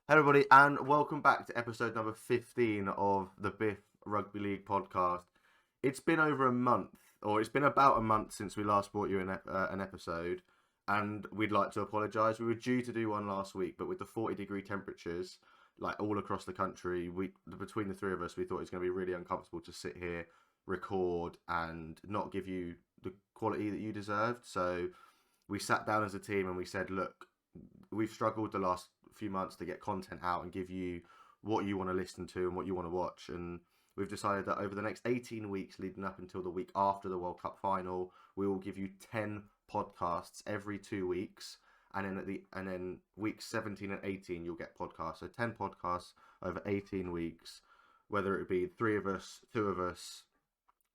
Hello, everybody, and welcome back to episode number 15 of the Biff Rugby League podcast. It's been over a month, or it's been about a month since we last brought you an episode, and we'd like to apologise. We were due to do one last week, but with the 40-degree temperatures, like all across the country, between the three of us, we thought it was going to be really uncomfortable to sit here, record, and not give you the quality that you deserved. So we sat down as a team and we said, look, we've struggled the last few months to get content out and give you what you want to listen to and what you want to watch, and we've decided that over the next 18 weeks leading up until the week after the World Cup final, we will give you 10 podcasts every 2 weeks, and then weeks 17 and 18 you'll get podcasts. So 10 podcasts over 18 weeks, whether it be three of us, two of us.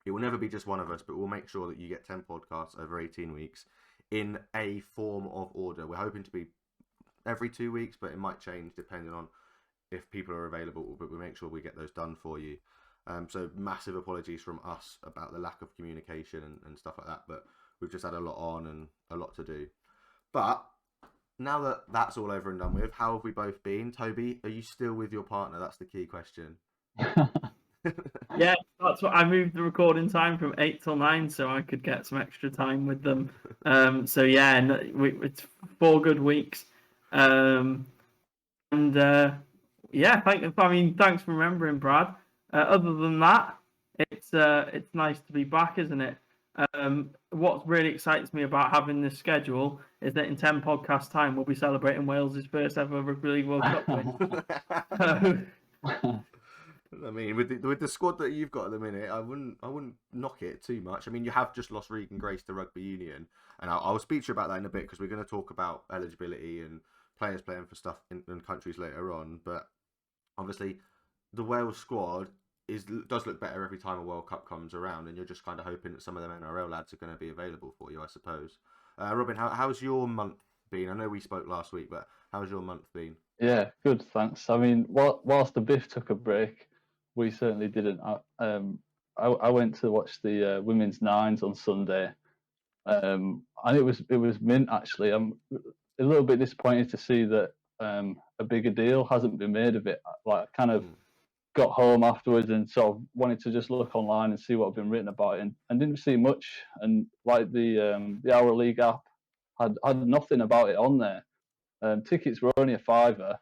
It will never be just one of us, but we'll make sure that you get 10 podcasts over 18 weeks in a form of order. We're hoping to be every 2 weeks, but it might change depending on if people are available, but we make sure we get those done for you. So massive apologies from us about the lack of communication and stuff like that, but we've just had a lot on and a lot to do. But now that that's all over and done with, how have we both been? Toby, are you still with your partner? That's the key question. Yeah, that's what I moved the recording time from 8 till 9 so I could get some extra time with them. So yeah, it's 4 good weeks. Yeah, thanks for remembering, Brad. Other than that, it's nice to be back, isn't it? What really excites me about having this schedule is that in 10 podcast time we'll be celebrating Wales' first ever Rugby League World Cup win. I mean, with the squad that you've got at the minute, I wouldn't knock it too much. I mean, you have just lost Regan Grace to rugby union, and I'll speak to you about that in a bit because we're going to talk about eligibility and players playing for stuff in countries later on. But obviously, the Wales squad does look better every time a World Cup comes around, and you're just kind of hoping that some of them NRL lads are going to be available for you, I suppose. Robin, how's your month been? I know we spoke last week, but how's your month been? Yeah, good, thanks. I mean, whilst the Biff took a break, we certainly didn't. I went to watch the women's nines on Sunday, and it was mint actually. I'm a little bit disappointed to see that a bigger deal hasn't been made of it. Like, I kind of got home afterwards and sort of wanted to just look online and see what had been written about it, and didn't see much. And like the Our League app had nothing about it on there. Tickets were only a £5,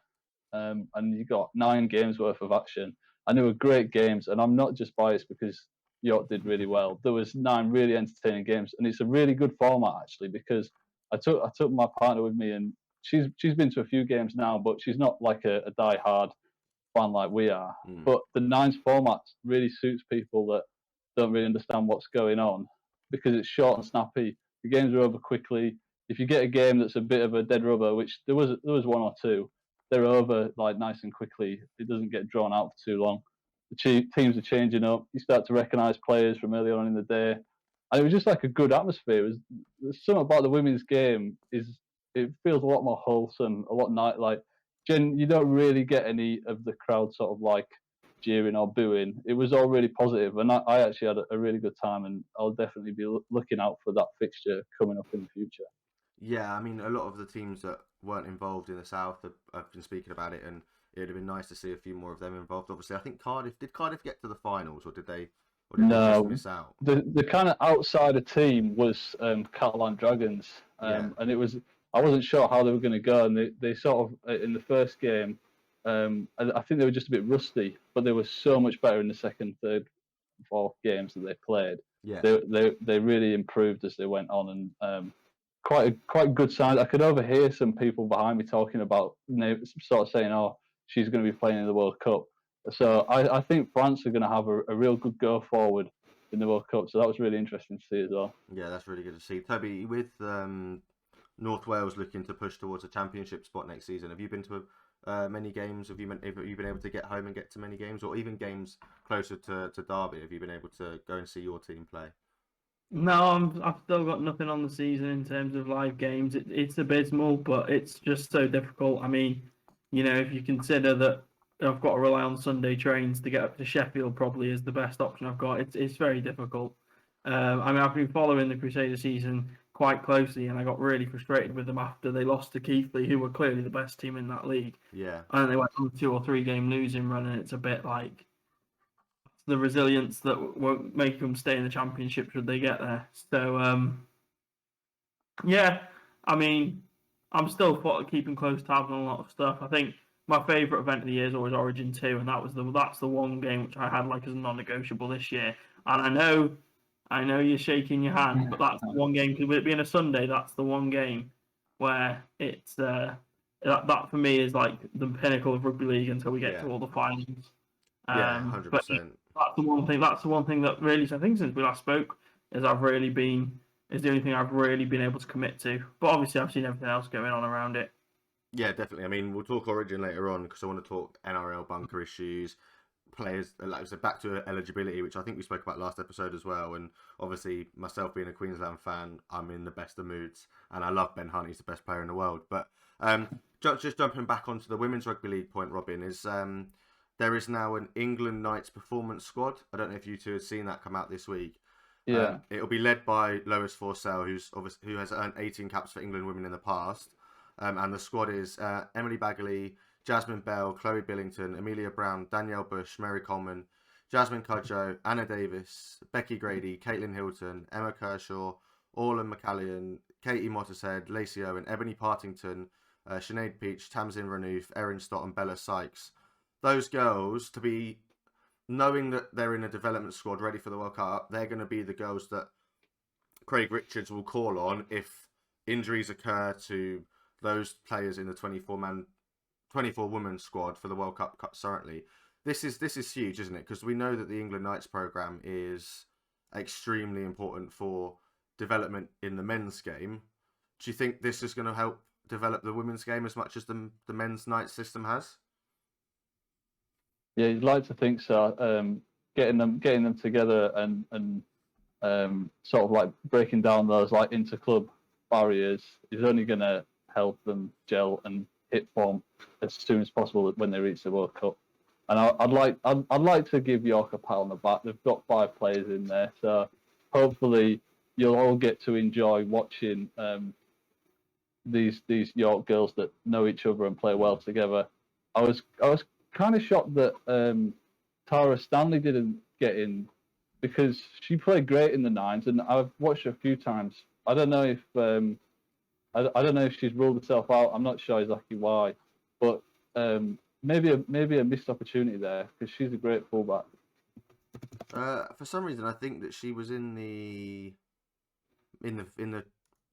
and you got 9 games worth of action, and they were great games. And I'm not just biased because York did really well. There was 9 really entertaining games, and it's a really good format actually because I took my partner with me, and she's been to a few games now, but she's not like a die-hard fan like we are. But the nines format really suits people that don't really understand what's going on because it's short and snappy. The games are over quickly. If you get a game that's a bit of a dead rubber, which there was one or two, they're over like nice and quickly. It doesn't get drawn out for too long. The teams are changing up. You start to recognise players from earlier on in the day, and it was just like a good atmosphere. There's something about the women's game it feels a lot more wholesome, a lot like. You don't really get any of the crowd sort of like jeering or booing. It was all really positive, and I actually had a really good time, and I'll definitely be looking out for that fixture coming up in the future. Yeah, I mean, a lot of the teams that weren't involved in the South have been speaking about it, and it'd have been nice to see a few more of them involved. Obviously, I think did Cardiff get to the finals, or did they just miss out? The kind of outsider team was Catalan Dragons, and it was, I wasn't sure how they were going to go, and they sort of in the first game, I think they were just a bit rusty, but they were so much better in the second, third, fourth games that they played. Yeah, they really improved as they went on, and quite good signs. I could overhear some people behind me talking about, sort of saying, "Oh, she's going to be playing in the World Cup." So I think France are going to have a real good go forward in the World Cup. So that was really interesting to see as well. Yeah, that's really good to see. Toby, with North Wales looking to push towards a championship spot next season, have you been to many games? Have you been able to get home and get to many games, or even games closer to Derby? Have you been able to go and see your team play? No, I've still got nothing on the season in terms of live games. It's abysmal, but it's just so difficult. I mean, if you consider that I've got to rely on Sunday trains to get up to Sheffield, probably is the best option I've got. It's very difficult. I've been following the Crusader season quite closely, and I got really frustrated with them after they lost to Keighley, who were clearly the best team in that league. Yeah. And they went on a 2 or 3 game losing run, and it's a bit like the resilience that won't make them stay in the championship should they get there. So, yeah, I mean, I'm still keeping close tabs on a lot of stuff. I think my favourite event of the year is always Origin 2, and that's the one game which I had like as a non-negotiable this year. And I know you're shaking your hand, but that's the one game. With it being a Sunday, that's the one game where it's that for me is like the pinnacle of rugby league until we get to all the finals. Yeah, But 100%. that's the one thing. That's the one thing that really, I think, since we last spoke, is the only thing I've really been able to commit to. But obviously, I've seen everything else going on around it. Yeah, definitely. I mean, we'll talk Origin later on because I want to talk NRL bunker issues, players, like I said, back to eligibility, which I think we spoke about last episode as well. And obviously, myself being a Queensland fan, I'm in the best of moods, and I love Ben Hunt. He's the best player in the world. But just jumping back onto the Women's Rugby League point, Robin, is there is now an England Knights performance squad. I don't know if you two had seen that come out this week. Yeah. It'll be led by Lois Forsell, who has earned 18 caps for England women in the past. And the squad is Emily Bagley, Jasmine Bell, Chloe Billington, Amelia Brown, Danielle Bush, Mary Coleman, Jasmine Cudjoe, Anna Davis, Becky Grady, Caitlin Hilton, Emma Kershaw, Orla McCallion, Katie Mottershead, Lacey Owen, Ebony Partington, Sinead Peach, Tamsin Renouf, Erin Stott, and Bella Sykes. Those girls, to be knowing that they're in a development squad ready for the World Cup, they're going to be the girls that Craig Richards will call on if injuries occur to those players in the 24-woman squad for the World Cup currently. This is huge, isn't it? Because we know that the England Knights programme is extremely important for development in the men's game. Do you think this is going to help develop the women's game as much as the men's Knights system has? Yeah, you'd like to think so. Getting them together and sort of like breaking down those like inter-club barriers is only going to help them gel and hit form as soon as possible when they reach the World Cup. And I'd like to give York a pat on the back. They've got 5 players in there, so hopefully you'll all get to enjoy watching these York girls that know each other and play well together. I was kind of shocked that Tara Stanley didn't get in because she played great in the nines, and I've watched her a few times. I don't know if I don't know if she's ruled herself out. I'm not sure exactly why, but maybe a missed opportunity there because she's a great fullback. For some reason, I think that she was in the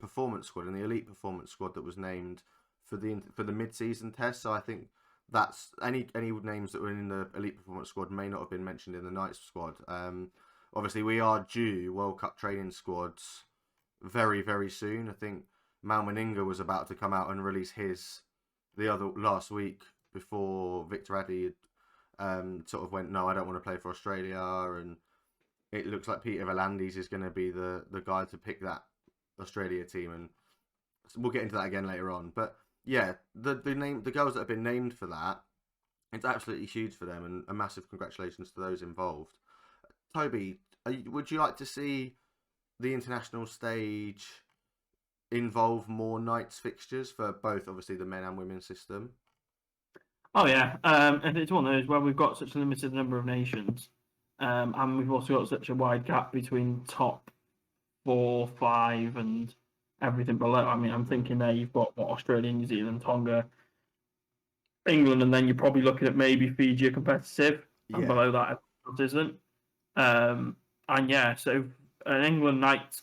performance squad, in the elite performance squad that was named for the mid-season test. So I think that's any names that were in the elite performance squad may not have been mentioned in the Knights squad. Obviously, we are due World Cup training squads very, very soon. I think Mal Meninga was about to come out and release his last week before Victor Addy sort of went, no, I don't want to play for Australia, and it looks like Peter Volandis is going to be the guy to pick that Australia team, and we'll get into that again later on. But yeah, the girls that have been named for that, it's absolutely huge for them, and a massive congratulations to those involved. Toby, would you like to see the international stage involve more Knights fixtures for both, obviously, the men and women's system? Oh yeah, and it's one of those where we've got such a limited number of nations, and we've also got such a wide gap between top 4, 5, and everything below. I mean, I'm thinking there you've got Australia, New Zealand, Tonga, England, and then you're probably looking at maybe Fiji are competitive, and below that it isn't. And yeah, so England Knights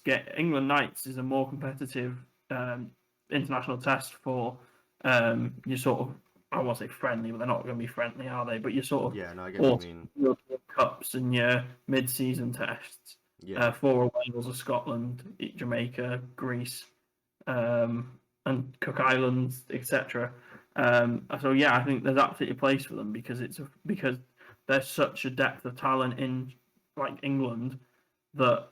is a more competitive international test for your sort of, I won't say friendly, but they're not going to be friendly, are they? But your sort of I get what you mean. European Cups and your mid-season tests for Wales or Scotland, Jamaica, Greece, and Cook Islands, etc. So yeah, I think there's absolutely a place for them because there's such a depth of talent in like England that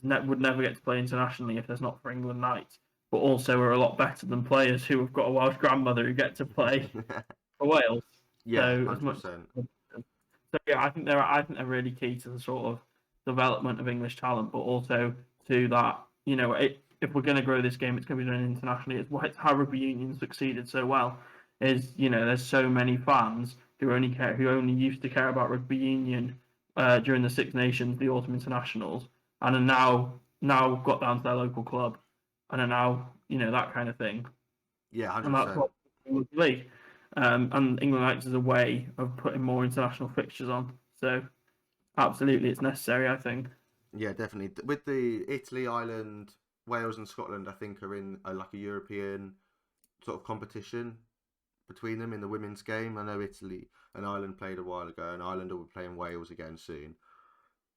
would never get to play internationally if there's not for England Knights, but also are a lot better than players who have got a Welsh grandmother who get to play for Wales. Yeah, so 100%. So yeah, I think they're really key to the sort of development of English talent, but also to that, if we're going to grow this game, it's going to be done internationally. It's how rugby union succeeded so well. Is there's so many fans who only used to care about rugby union during the Six Nations, the Autumn Internationals, and are now got down to their local club, and are now that kind of thing. Yeah, And that's 100%. what England League. And England Knights is a way of putting more international fixtures on. So absolutely, it's necessary, I think. Yeah, definitely. With the Italy, Ireland, Wales, and Scotland, I think are in like a European sort of competition between them in the women's game. I know Italy and Ireland played a while ago, and Ireland will be playing Wales again soon.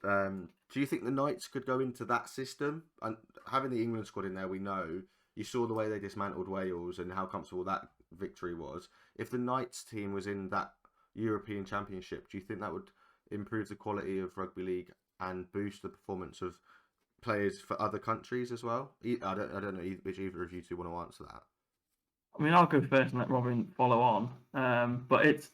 Do you think the Knights could go into that system? And having the England squad in there, we know you saw the way they dismantled Wales and how comfortable that victory was. If the Knights team was in that European Championship, do you think that would improve the quality of rugby league and boost the performance of players for other countries as well? I don't know which either of you two want to answer that. I mean, I'll go first and let Robin follow on. But it's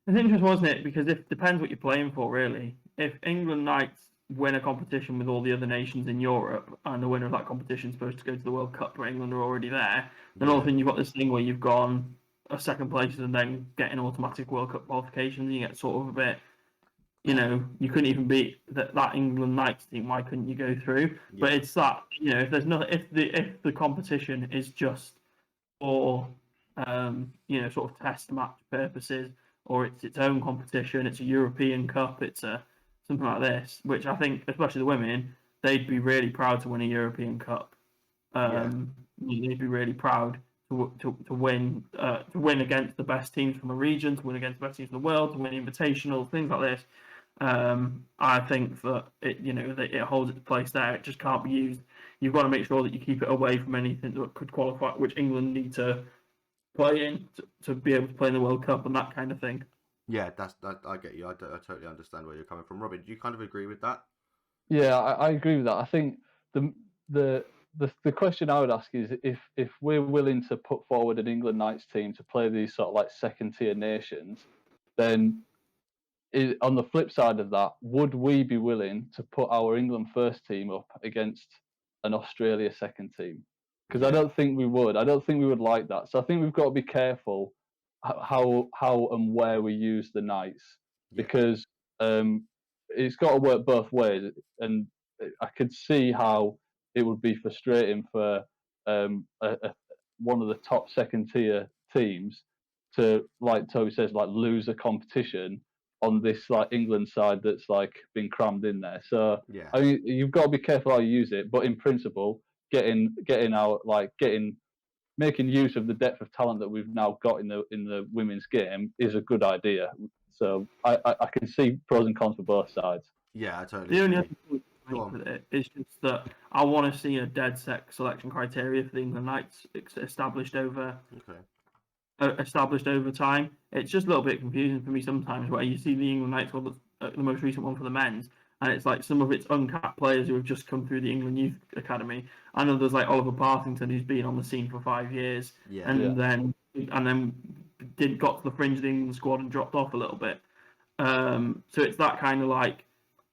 interesting, wasn't it? Because it depends what you're playing for, really. If England Knights win a competition with all the other nations in Europe, and the winner of that competition is supposed to go to the World Cup where England are already there, then all of a sudden you've got this thing where you've gone a second place and then getting automatic World Cup qualifications, and you get sort of a bit, you couldn't even beat that England Knights team. Why couldn't you go through? Yeah. But it's that, if there's not, if the competition is just for sort of test match purposes, or it's its own competition, it's a European Cup, it's something like this, which I think, especially the women, they'd be really proud to win a European Cup. They'd be really proud to win against the best teams from the region, to win against the best teams in the world, to win invitationals, things like this. I think that it holds its place there. It just can't be used. You've got to make sure that you keep it away from anything that could qualify, which England need to play in to be able to play in the World Cup and that kind of thing. Yeah, I get you. I totally understand where you're coming from. Robin, do you kind of agree with that? Yeah, I agree with that. I think the question I would ask is if we're willing to put forward an England Knights team to play these sort of like second tier nations, then on the flip side of that, would we be willing to put our England first team up against an Australia second team? Because I don't think we would. I don't think we would like that. So I think we've got to be careful how and where we use the Knights, because it's got to work both ways. And I could see how it would be frustrating for one of the top second tier teams to, like Toby says, like lose a competition on this like England side that's like been crammed in there. So I mean, you've got to be careful how you use it, but in principle, making use of the depth of talent that we've now got in the women's game is a good idea. So I can see pros and cons for both sides. Yeah, I totally The only agree. other point to make with it is just that I want to see a dead set selection criteria for the England Knights established over time. It's just a little bit confusing for me sometimes, where you see the England Knights, the most recent one for the men's, and it's like some of its uncapped players who have just come through the England Youth Academy. I know there's like Oliver Partington, who's been on the scene for 5 years, then got to the fringe of the England squad and dropped off a little bit. So it's that kind of like,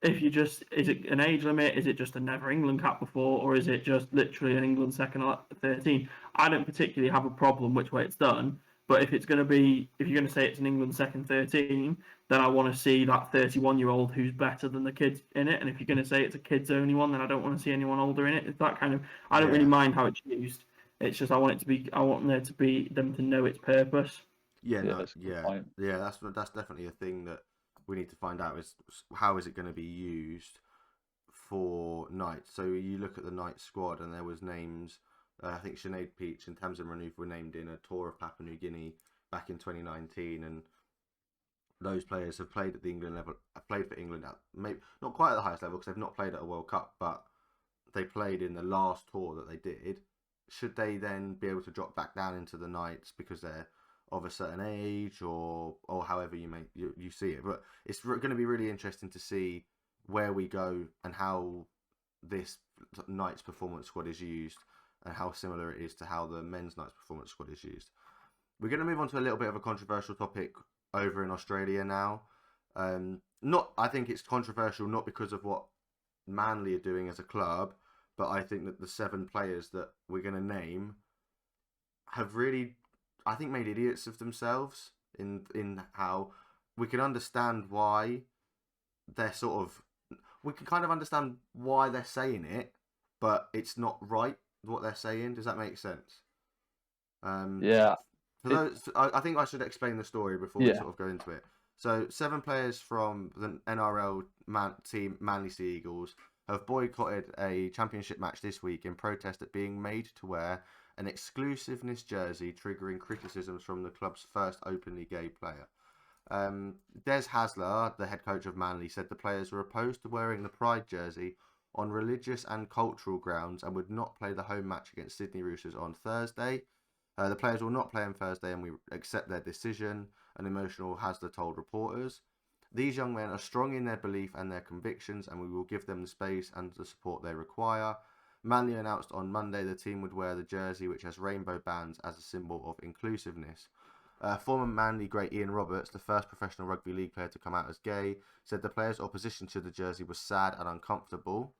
is it an age limit? Is it just a never England cap before, or is it just literally an England second 13? I don't particularly have a problem which way it's done. But if you're going to say it's an England second 13, then I want to see that 31-year-old who's better than the kids in it. And if you're going to say it's a kids only one, then I don't want to see anyone older in it. It's that kind of. I don't really mind how it's used. It's just I want them to know its purpose. That's definitely a thing that we need to find out, is how is it going to be used for Knights. So you look at the Knights squad, and there was names. I think Sinead Peach and Tamsin Renouf were named in a tour of Papua New Guinea back in 2019, and those players have played at the England level. Played for England at maybe not quite at the highest level, because they've not played at a World Cup, but they played in the last tour that they did. Should they then be able to drop back down into the Knights because they're of a certain age, or however you see it? But it's going to be really interesting to see where we go and how this Knights performance squad is used, and how similar it is to how the men's Knights performance squad is used. We're going to move on to a little bit of a controversial topic over in Australia now. I think it's controversial not because of what Manly are doing as a club, but I think that the 7 players that we're going to name have really, I think, made idiots of themselves in how we can understand why they're sort of, we can kind of understand why they're saying it, but it's not right what they're saying. Does that make sense? Yeah. For those, I think I should explain the story before we Yeah. sort of go into it. So 7 players from the NRL team Manly Sea Eagles have boycotted a championship match this week in protest at being made to wear an exclusiveness jersey, triggering criticisms from the club's first openly gay player. Des Hasler, the head coach of Manly, said the players were opposed to wearing the Pride jersey on religious and cultural grounds and would not play the home match against Sydney Roosters on Thursday. The players will not play on Thursday and we accept their decision, an emotional Hasler told reporters. These young men are strong in their belief and their convictions, and we will give them the space and the support they require. Manly announced on Monday the team would wear the jersey, which has rainbow bands, as a symbol of inclusiveness. Former Manly great Ian Roberts, the first professional rugby league player to come out as gay, said the players' opposition to the jersey was sad and uncomfortable.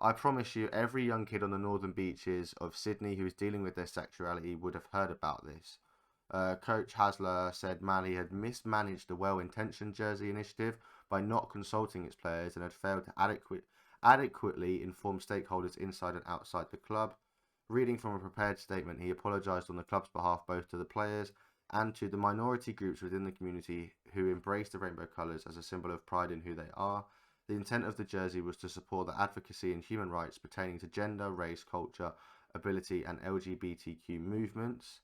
I promise you, every young kid on the northern beaches of Sydney who is dealing with their sexuality would have heard about this. Coach Hasler said Manly had mismanaged the well-intentioned jersey initiative by not consulting its players and had failed to adequately inform stakeholders inside and outside the club. Reading from a prepared statement, he apologised on the club's behalf both to the players and to the minority groups within the community who embrace the rainbow colours as a symbol of pride in who they are. The intent of the jersey was to support the advocacy and human rights pertaining to gender, race, culture, ability and LGBTQ movements.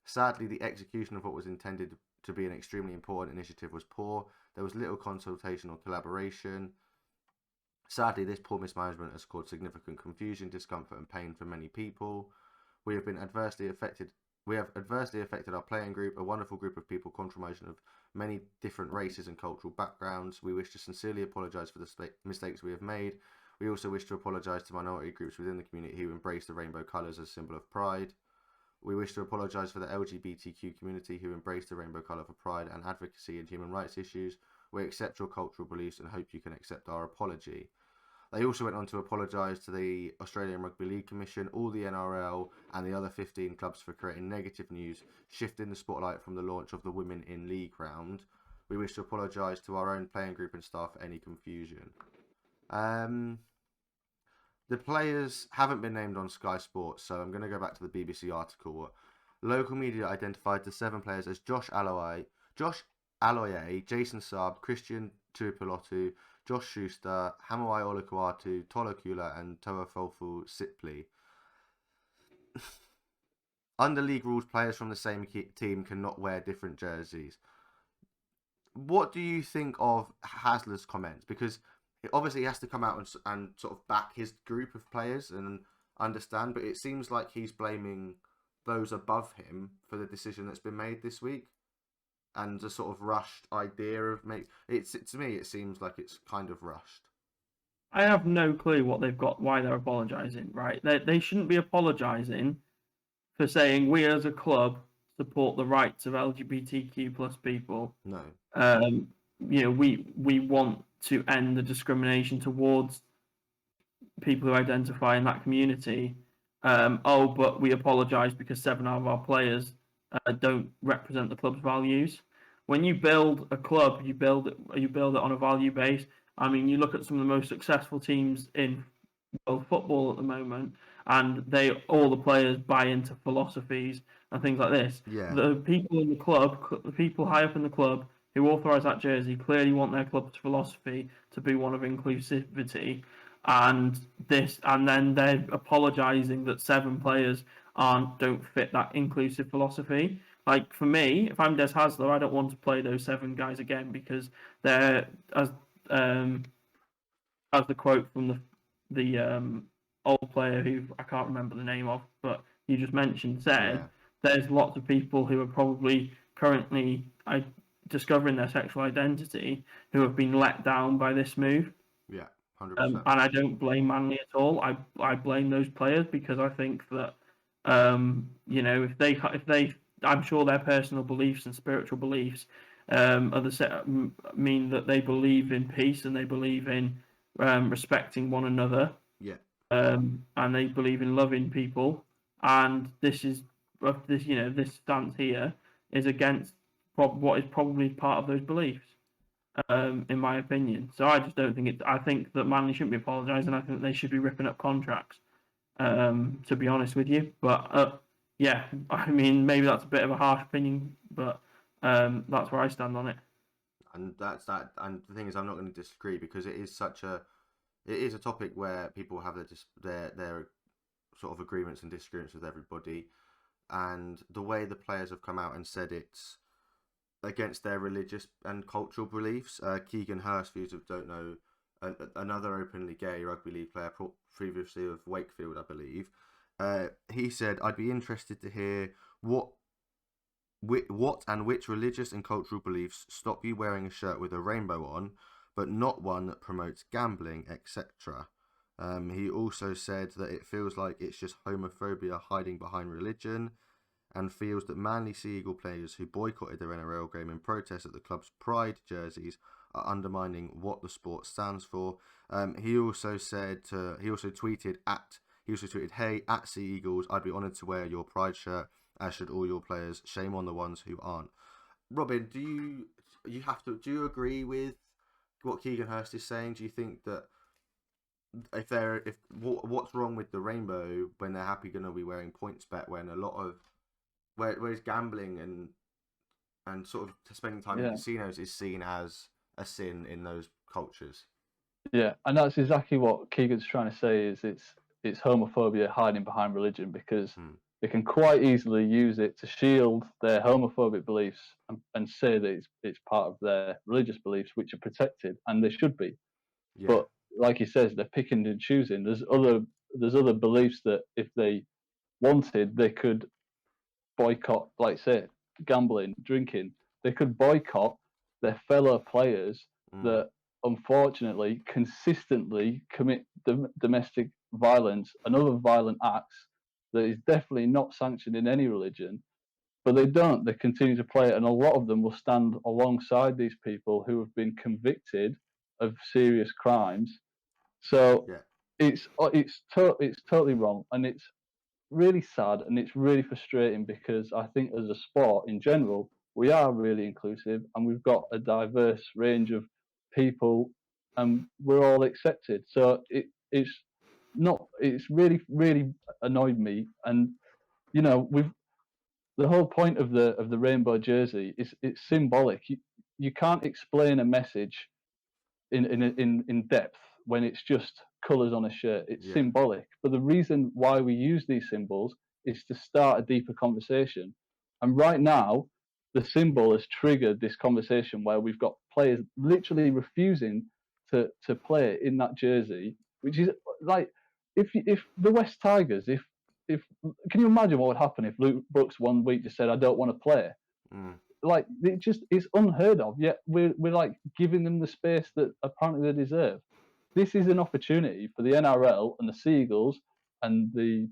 Sadly, the execution of what was intended to be an extremely important initiative was poor. There was little consultation or collaboration. Sadly, this poor mismanagement has caused significant confusion, discomfort and pain for many people. We have adversely affected our playing group, a wonderful group of people, comprised of many different races and cultural backgrounds. We wish to sincerely apologise for the mistakes we have made. We also wish to apologise to minority groups within the community who embrace the rainbow colours as a symbol of pride. We wish to apologise for the LGBTQ community who embrace the rainbow colour for pride and advocacy and human rights issues. We accept your cultural beliefs and hope you can accept our apology. They also went on to apologise to the Australian Rugby League Commission, all the NRL and the other 15 clubs for creating negative news, shifting the spotlight from the launch of the Women in League round. We wish to apologise to our own playing group and staff for any confusion. The players haven't been named on Sky Sports, so I'm going to go back to the BBC article. Local media identified the 7 players as Josh Aloiai, Jason Saab, Christian Tuipulotu, Josh Schuster, Hamuai Olakau'atu, Tola Kula and Toafofu Sipley. Under league rules, players from the same team cannot wear different jerseys. What do you think of Hasler's comments? Because obviously he has to come out and sort of back his group of players and understand, but it seems like he's blaming those above him for the decision that's been made this week. And a sort of rushed idea of to me, it seems like it's kind of rushed. I have no clue what they've got, why they're apologising, right? They shouldn't be apologising for saying we as a club support the rights of LGBTQ plus people. No. We want to end the discrimination towards people who identify in that community. But we apologise because 7 of our players don't represent the club's values. When you build a club, you build it on a value base. I mean, you look at some of the most successful teams in world football at the moment, and all the players buy into philosophies and things like this. Yeah. The people in the club, the people high up in the club who authorise that jersey, clearly want their club's philosophy to be one of inclusivity. And then they're apologising that 7 players don't fit that inclusive philosophy. Like for me, if I'm Des Hasler, I don't want to play those 7 guys again because they're as the quote from the old player who I can't remember the name of, but you just mentioned said, there's lots of people who are probably currently discovering their sexual identity who have been let down by this move. Yeah, 100%. And I don't blame Manly at all. I blame those players because I think that if they I'm sure their personal beliefs and spiritual beliefs mean that they believe in peace and they believe in respecting one another. Yeah. and they believe in loving people, and this stance here is against what is probably part of those beliefs, in my opinion. So I just don't think it. I think that Manly shouldn't be apologising. I think they should be ripping up contracts. To be honest with you, but yeah, I mean maybe that's a bit of a harsh opinion, but that's where I stand on it. And that's that. And the thing is, I'm not going to disagree because it is a topic where people have their sort of agreements and disagreements with everybody, and the way the players have come out and said it's against their religious and cultural beliefs. Keegan Hurst, for you who don't know, another openly gay rugby league player, previously of Wakefield, I believe. He said, "I'd be interested to hear what and which religious and cultural beliefs stop you wearing a shirt with a rainbow on, but not one that promotes gambling, etc." He also said that it feels like it's just homophobia hiding behind religion, and feels that Manly Sea Eagle players who boycotted their NRL game in protest at the club's pride jerseys are undermining what the sport stands for. He also tweeted, "Hey, at Sea Eagles, I'd be honoured to wear your pride shirt, as should all your players. Shame on the ones who aren't." Robin, do you agree with what Keegan Hurst is saying? Do you think that what's wrong with the rainbow when they're happy going to be wearing points bet, when a lot of whereas gambling and sort of spending time in casinos is seen as a sin in those cultures? Yeah, and that's exactly what Keegan's trying to say. Is it's homophobia hiding behind religion, because they can quite easily use it to shield their homophobic beliefs and say that it's part of their religious beliefs, which are protected, and they should be. Yeah. But like he says, they're picking and choosing. There's other beliefs that if they wanted, they could boycott, like say gambling, drinking. They could boycott their fellow players that unfortunately consistently commit domestic violence and other violent acts that is definitely not sanctioned in any religion. But they don't. They continue to play it, and a lot of them will stand alongside these people who have been convicted of serious crimes. So Yeah. it's totally wrong, and it's really sad, and it's really frustrating, because I think as a sport in general, we are really inclusive, and we've got a diverse range of people, and we're all accepted. So it's really annoyed me, and we've the whole point of the rainbow jersey is it's symbolic. You can't explain a message in depth when it's just colours on a shirt. It's symbolic. But the reason why we use these symbols is to start a deeper conversation. And right now, the symbol has triggered this conversation where we've got players literally refusing to play in that jersey, which is like if the West Tigers, if can you imagine what would happen if Luke Brooks one week just said, "I don't want to play"? Like it's unheard of. Yet we're like giving them the space that apparently they deserve. This is an opportunity for the NRL and the Sea Eagles and the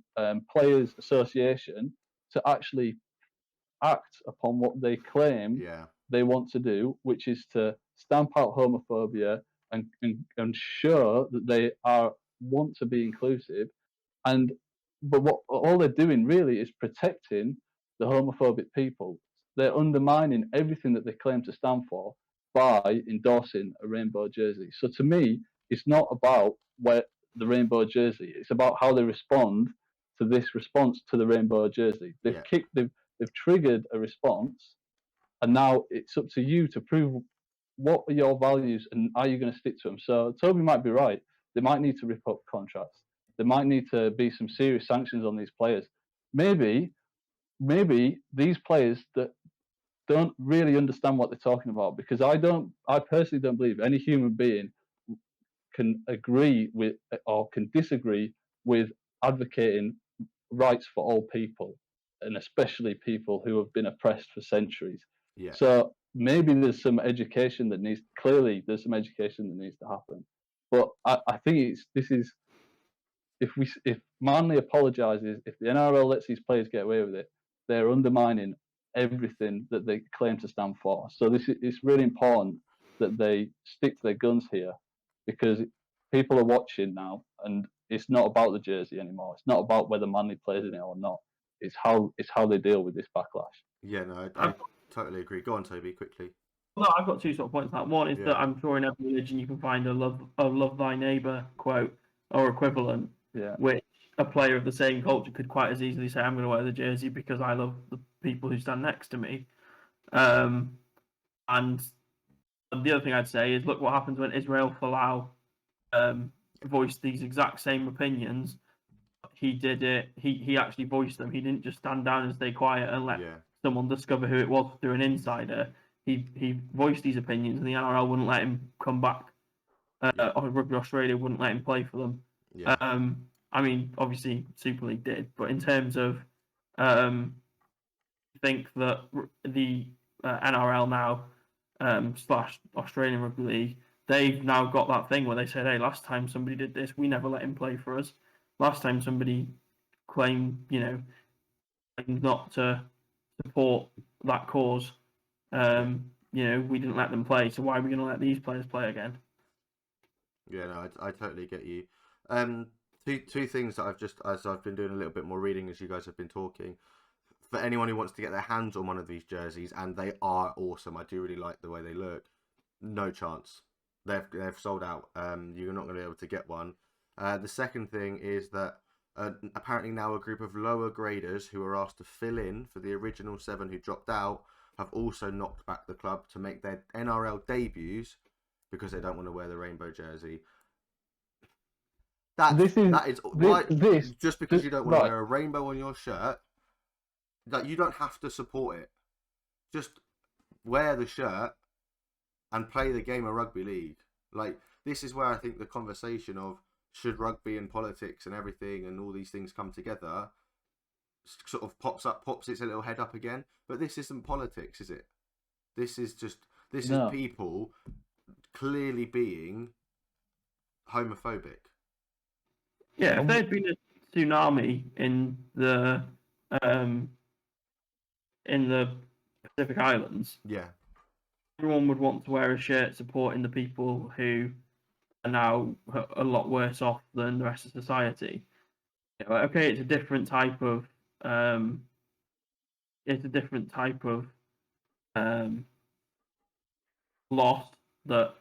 Players Association to actually act upon what they claim they want to do, which is to stamp out homophobia and show that they want to be inclusive. And but what all they're doing really is protecting the homophobic people. They're undermining everything that they claim to stand for by endorsing a rainbow jersey. So to me, it's not about where the rainbow jersey. It's about how they respond to this response to the rainbow jersey. They've triggered a response, and now it's up to you to prove what are your values and are you going to stick to them. So Toby might be right. They might need to rip up contracts. There might need to be some serious sanctions on these players. Maybe these players that don't really understand what they're talking about, because I personally don't believe any human being can agree with or can disagree with advocating rights for all people, and especially people who have been oppressed for centuries. So maybe there's some education that needs to happen. But I think this is if Manly apologises, if the NRL lets these players get away with it, they're undermining everything that they claim to stand for. So it's really important that they stick to their guns here, because people are watching now, and It's not about the jersey anymore. It's not about whether Manly plays in it or not. It's how they deal with this backlash. Yeah, no, I totally agree. Go on, Toby, quickly. No, I've got two sort of points. That one is that I'm sure in every religion you can find a love thy neighbor quote or equivalent, which a player of the same culture could quite as easily say, "I'm going to wear the jersey because I love the people who stand next to me." And the other thing I'd say is, look what happens when Israel Folau voiced these exact same opinions. He did it. He actually voiced them. He didn't just stand down and stay quiet and let someone discover who it was through an insider. He voiced these opinions, and the NRL wouldn't let him come back. Or Rugby Australia wouldn't let him play for them. Yeah. I mean, obviously Super League did, but in terms of, I think that the NRL now / Australian Rugby League, they've now got that thing where they said, "Hey, last time somebody did this, we never let him play for us. Last time somebody claimed, not to support that cause, we didn't let them play. So why are we going to let these players play again?" Yeah, no, I totally get you. Two things that as I've been doing a little bit more reading as you guys have been talking. For anyone who wants to get their hands on one of these jerseys, and they are awesome, I do really like the way they look. No chance. They've sold out. You're not going to be able to get one. The second thing is that apparently now a group of lower graders who are asked to fill in for the original 7 who dropped out have also knocked back the club to make their NRL debuts because they don't want to wear the rainbow jersey. Just because you don't want to wear a rainbow on your shirt, that you don't have to support it. Just wear the shirt and play the game of rugby league. Like, this is where I think the conversation of should rugby and politics and everything and all these things come together sort of pops its little head up again. But this isn't politics, is it? This is people clearly being homophobic. Yeah, if there'd been a tsunami in the Pacific Islands, everyone would want to wear a shirt supporting the people who are now a lot worse off than the rest of society. Okay, it's a different type of loss that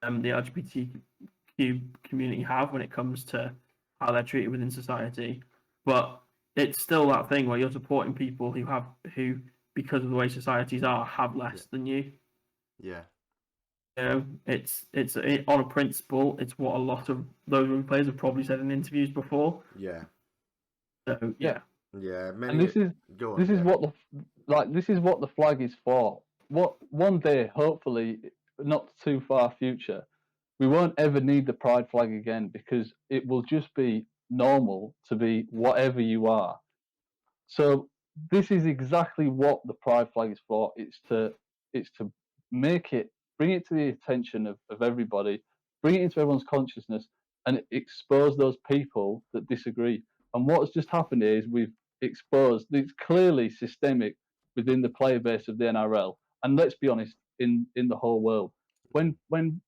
the LGBTQ community have when it comes to how they're treated within society, but it's still that thing where you're supporting people who because of the way societies are have less than you. Yeah. It's on a principle. It's what a lot of those rugby players have probably said in interviews before. Yeah. So yeah. Yeah. And this is what the flag is for. What one day, hopefully, not too far future, we won't ever need the pride flag again because it will just be normal to be whatever you are. So this is exactly what the pride flag is for. It's to bring it to the attention of everybody, bring it into everyone's consciousness, and expose those people that disagree. And what has just happened is we've exposed it's clearly systemic within the player base of the NRL, and let's be honest, in the whole world. When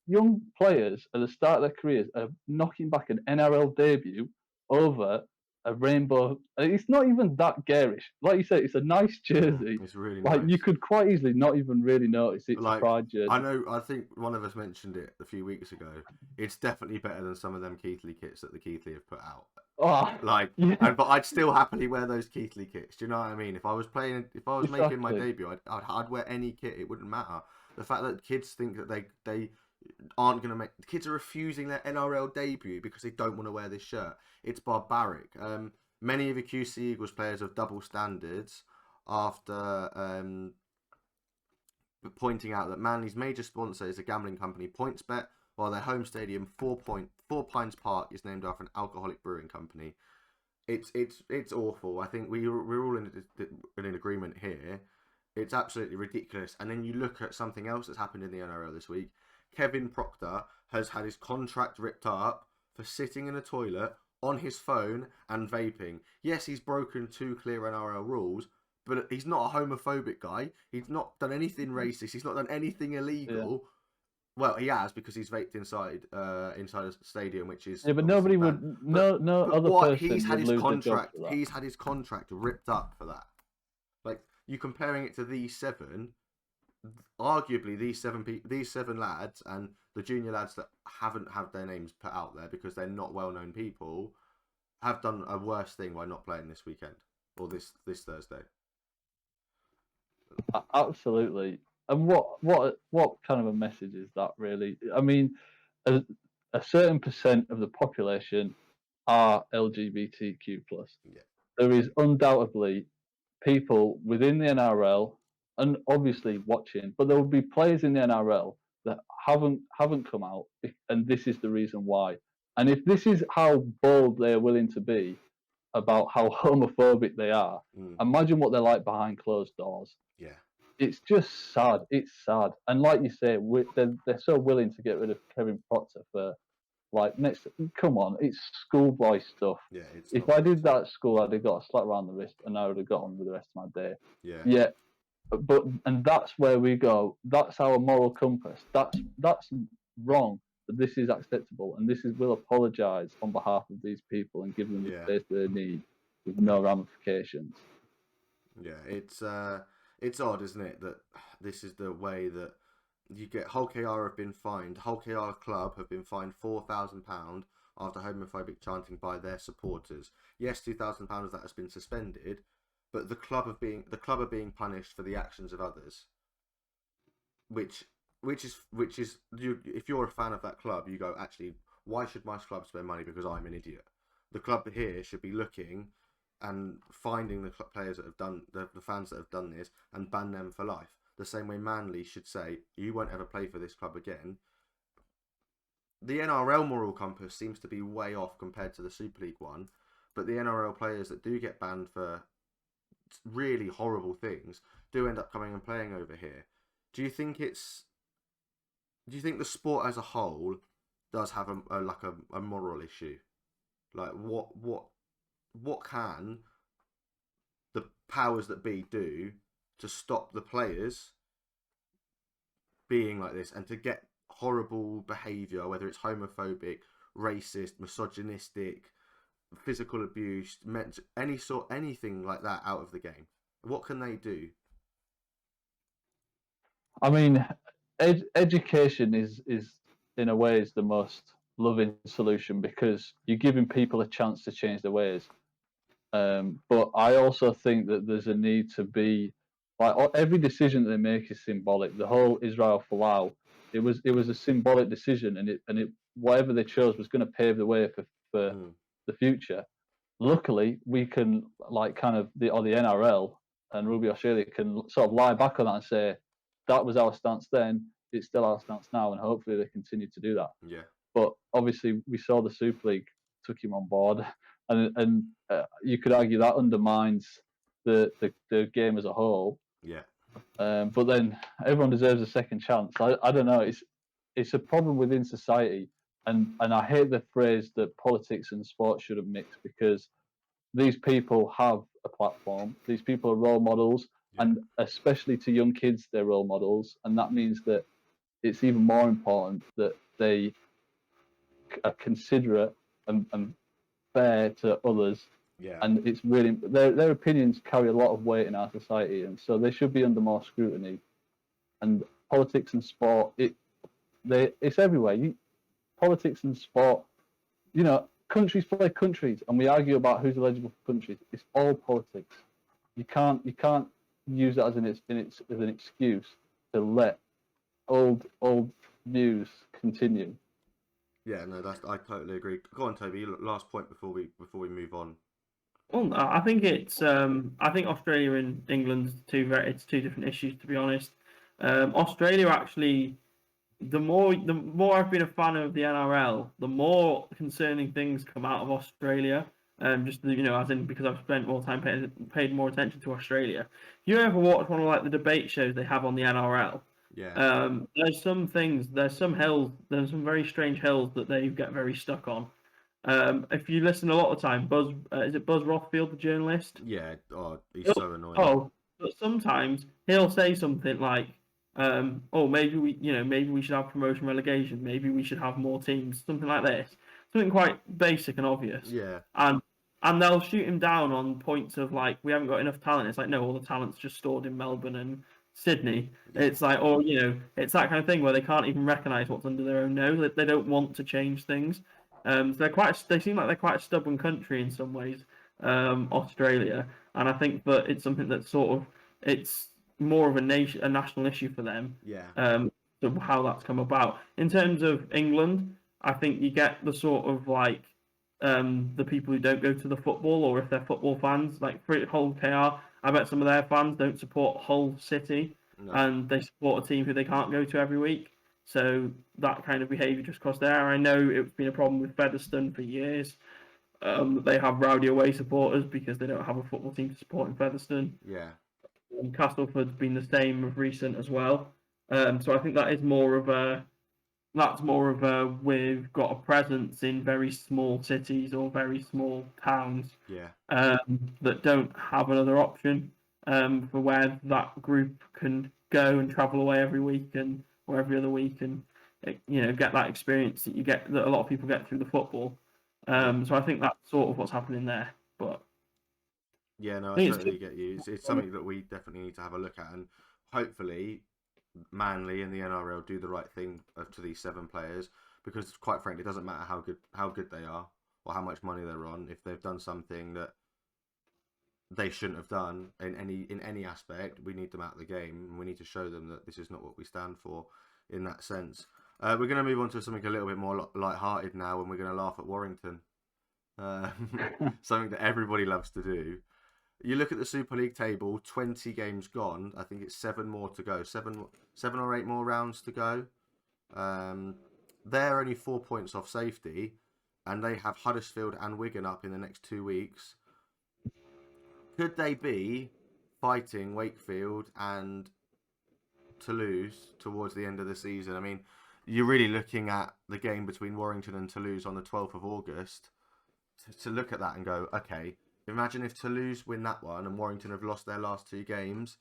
young players at the start of their careers are knocking back an NRL debut over a rainbow, it's not even that garish. Like you say, it's a nice jersey. It's really nice. You could quite easily not even really notice it's a pride jersey. I think one of us mentioned it a few weeks ago. It's definitely better than some of them Keithley kits that the Keithley have put out. But I'd still happily wear those Keithley kits. Do you know what I mean? If I was making my debut, I'd wear any kit. It wouldn't matter. The fact that kids think that they aren't going to make... The kids are refusing their NRL debut because they don't want to wear this shirt. It's barbaric. Many of the QC Eagles players have double standards after pointing out that Manly's major sponsor is a gambling company, PointsBet, while their home stadium, Four Pines Park, is named after an alcoholic brewing company. It's awful. I think we're all in agreement here. It's absolutely ridiculous. And then you look at something else that's happened in the NRL this week. Kevin Proctor has had his contract ripped up for sitting in a toilet on his phone and vaping. Yes, he's broken 2 clear NRL rules, but he's not a homophobic guy. He's not done anything racist. He's not done anything illegal. Well, he has because he's vaped inside a stadium, which is Yeah, but obviously nobody banned. would. No But other what person would lose their job for that. he's had his contract ripped up for that. Like you comparing it to these seven, arguably these seven lads and the junior lads that haven't had their names put out there because they're not well-known people have done a worse thing by not playing this weekend or this Thursday. Absolutely. And what kind of a message is that really? I mean, a certain percent of the population are LGBTQ plus. Yeah. There is undoubtedly people within the NRL and obviously watching, but there will be players in the NRL that haven't come out, and this is the reason why. And if this is how bold they are willing to be about how homophobic they are, imagine what they're like behind closed doors. Yeah. It's just sad. It's sad. And like you say, they're so willing to get rid of Kevin Proctor for like next. Come on, it's schoolboy stuff. Yeah. It's If not I did good. that at school, I'd have got a slap around the wrist, and I would have got on with the rest of my day. Yeah. Yeah, but and that's where we go. That's our moral compass. That's wrong. But this is acceptable, and this is we'll apologise on behalf of these people and give them the space they need with no ramifications. Yeah, it's odd, isn't it, that this is the way that you get. Hull KR have been fined. Hull KR club have been fined £4,000 after homophobic chanting by their supporters. Yes, £2,000 of that has been suspended, but the club are being punished for the actions of others. Which is if you're a fan of that club, you go, actually, why should my club spend money because I'm an idiot? The club here should be looking and finding the players that have done the fans that have done this and ban them for life. The same way Manly should say, you won't ever play for this club again. The NRL moral compass seems to be way off compared to the Super League one, but the NRL players that do get banned for really horrible things do end up coming and playing over here. Do you think the sport as a whole does have a moral issue? Like what can the powers that be do to stop the players being like this and to get horrible behaviour, whether it's homophobic, racist, misogynistic, physical abuse, anything like that out of the game? What can they do? I mean, education is in a way is the most loving solution because you're giving people a chance to change their ways. But I also think that there's a need to be like every decision that they make is symbolic. The whole Israel Folau, it was a symbolic decision, and it whatever they chose was going to pave the way for the future. Luckily, we can like kind of the NRL and Rugby Australia can sort of lie back on that and say that was our stance then. It's still our stance now, and hopefully they continue to do that. Yeah. But obviously, we saw the Super League took him on board, and you could argue that undermines the game as a whole. Yeah. But then everyone deserves a second chance. I don't know. It's a problem within society, and I hate the phrase that politics and sport shouldn't mix because these people have a platform. These people are role models, and especially to young kids, they're role models, and that means that it's even more important that they are considerate and fair to others. Yeah. And it's really their opinions carry a lot of weight in our society, and so they should be under more scrutiny. And politics and sport, it's everywhere. Politics and sport, countries play countries, and we argue about who's eligible for countries. It's all politics. You can't use that as an excuse to let old views continue. Yeah, no, I totally agree. Go on, Toby. Last point before we move on. Well, I think I think Australia and England's it's two different issues, to be honest. Australia actually, the more I've been a fan of the NRL, the more concerning things come out of Australia. Just as in because I've spent more time paid more attention to Australia. If you ever watch one of like the debate shows they have on the NRL, there's some some very strange hills that they get very stuck on. If you listen a lot of the time, is it Buzz Rothfield, the journalist? Yeah, he's so annoying. But sometimes he'll say something like, Or maybe we should have promotion relegation. Maybe we should have more teams. Something like this. Something quite basic and obvious. Yeah. And they'll shoot him down on points of like, we haven't got enough talent. It's like, no, all the talent's just stored in Melbourne and Sydney. Yeah. It's like, or it's that kind of thing where they can't even recognise what's under their own nose. They don't want to change things. So they seem like they're quite a stubborn country in some ways, Australia. And I think that it's something that's it's more of a national issue for them. Yeah. So how that's come about. In terms of England, I think you get the sort of like the people who don't go to the football, or if they're football fans, like for Hull KR, I bet some of their fans don't support Hull City, No. and they support a team who they can't go to every week. So that kind of behaviour just cost there. I know it's been a problem with Featherstone for years. They have rowdy away supporters because they don't have a football team to support in Featherstone. Yeah. And Castleford's been the same of recent as well. So I think that is more of a we've got a presence in very small cities or very small towns Yeah. that don't have another option for where that group can go and travel away every week or every other week and get that experience that a lot of people get through the football. So I think that's sort of what's happening there. But Yeah, no, I think totally get you. It's something that we definitely need to have a look at, and hopefully Manly and the NRL do the right thing to these 7 players, because quite frankly, it doesn't matter how good they are or how much money they're on. If they've done something that they shouldn't have done in any aspect, we need them out of the game, and we need to show them that this is not what we stand for in that sense. We're going to move on to something a little bit more light-hearted now, and we're going to laugh at Warrington. Something that everybody loves to do. You look at the Super League table, 20 games gone. I think it's 7 more to go. 7 or 8 more rounds to go. They're only 4 points off safety, and they have Huddersfield and Wigan up in the next 2 weeks. Could they be fighting Wakefield and Toulouse towards the end of the season? I mean, you're really looking at the game between Warrington and Toulouse on the 12th of August to look at that and go, okay, imagine if Toulouse win that one and Warrington have lost their last 2 games.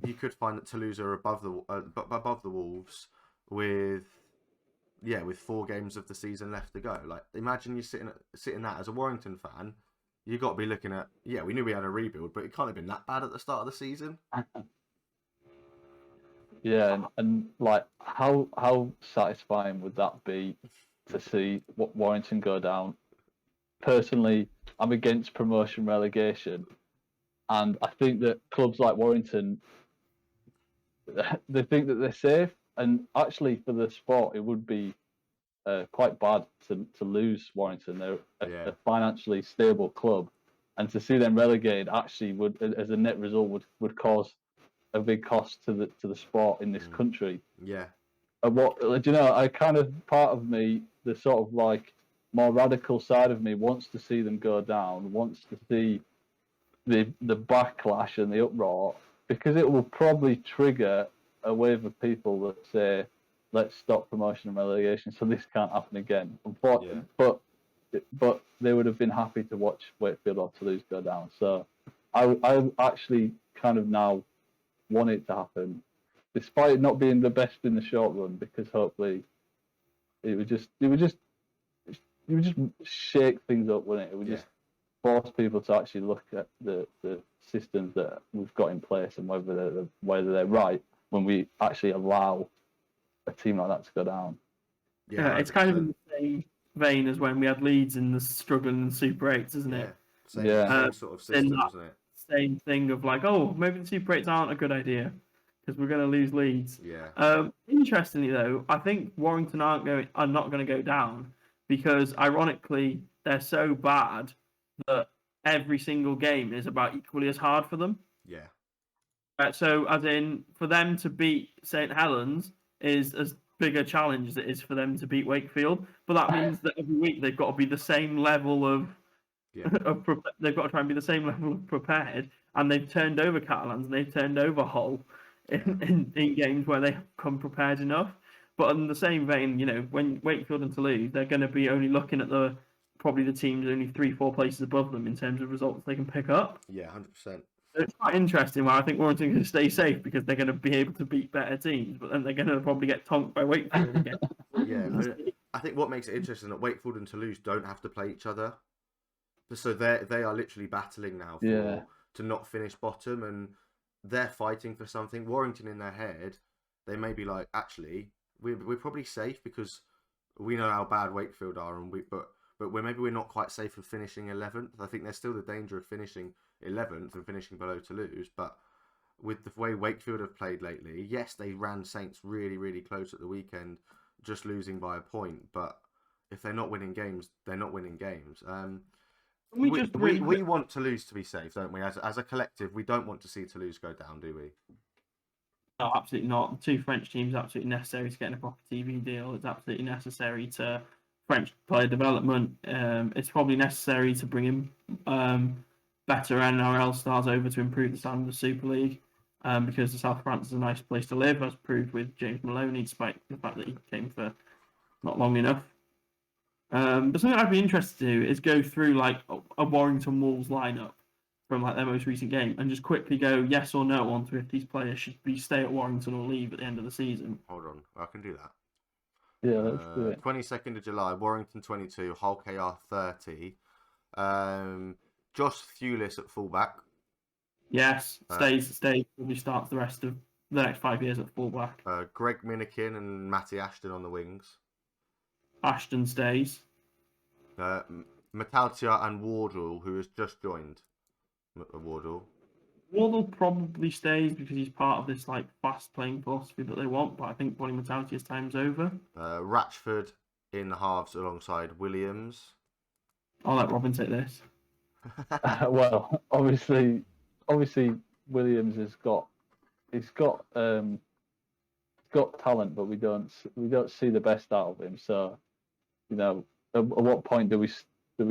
You could find that Toulouse are above the Wolves with 4 games of the season left to go. Like, imagine you sitting that as a Warrington fan. You got to be looking at, we knew we had a rebuild, but it can't have been that bad at the start of the season. Yeah, and like how satisfying would that be to see Warrington go down? Personally, I'm against promotion relegation, and I think that clubs like Warrington, they think that they're safe, and actually for the sport, it would be quite bad to lose Warrington. They're a financially stable club, and to see them relegated actually would, as a net result, would cause a big cost to the sport in this country. Yeah. What do you know? I kind of, part of me, the sort of like more radical side of me, wants to see them go down, wants to see the backlash and the uproar, because it will probably trigger a wave of people that say, let's stop promotion and relegation so this can't happen again. Unfortunately, but they would have been happy to watch Wakefield or Toulouse go down. So I actually kind of now want it to happen, despite it not being the best in the short run, because hopefully it would just shake things up, wouldn't it? It would just force people to actually look at the systems that we've got in place and whether they're right when we actually allow a team like that to go down. Yeah, it's kind of in the same vein as when we had Leeds in the struggling in Super 8s, isn't it? Same sort of system, isn't it? Same thing of like, oh, maybe the Super 8s aren't a good idea because we're going to lose Leeds. Yeah. Interestingly, though, I think Warrington are not going to go down because, ironically, they're so bad that every single game is about equally as hard for them. Yeah. So, as in, for them to beat St Helens is as big a challenge as it is for them to beat Wakefield. But that means that every week they've got to be the same level of they've got to try and be the same level of prepared. And they've turned over Catalans and they've turned over Hull in games where they come prepared enough. But in the same vein, when Wakefield and Toulouse, they're going to be only looking at probably the teams only 3-4 places above them in terms of results they can pick up. Yeah, 100%. It's quite interesting. Where I think Warrington going to stay safe because they're going to be able to beat better teams, but then they're going to probably get tonked by Wakefield again. Yeah, I think what makes it interesting that Wakefield and Toulouse don't have to play each other, so they are literally battling now to not finish bottom, and they're fighting for something. Warrington in their head, they may be like, actually, we're probably safe because we know how bad Wakefield are, and but we're not quite safe of finishing 11th. I think there's still the danger of finishing 11th and finishing below Toulouse, but with the way Wakefield have played lately, yes, they ran Saints really, really close at the weekend, just losing by a point. But if they're not winning games, they're not winning games. We want Toulouse to be safe, don't we? As a collective, we don't want to see Toulouse go down, do we? No, absolutely not. The two French teams are absolutely necessary to get a proper TV deal. It's absolutely necessary to French player development. It's probably necessary to bring in better NRL stars over to improve the standard of the Super League. Because the South of France is a nice place to live, as proved with James Maloney, despite the fact that he came for not long enough. But something I'd be interested to do is go through like a Warrington Wolves lineup from like their most recent game and just quickly go yes or no onto if these players should stay at Warrington or leave at the end of the season. Hold on, I can do that. Yeah, let's do it. 22nd of July, Warrington 22, Hull KR 30. Josh Thewlis at fullback. Yes, stays. Probably starts the rest of the next 5 years at fullback. Greg Minikin and Matty Ashton on the wings. Ashton stays. Metaltia and Wardle, who has just joined. Wardle probably stays because he's part of this like fast playing philosophy that they want. But I think Bonnie Metaltia's time's over. Ratchford in the halves alongside Williams. I'll let Robin take this. Well, obviously Williams has got talent, but we don't see the best out of him. So, at what point do we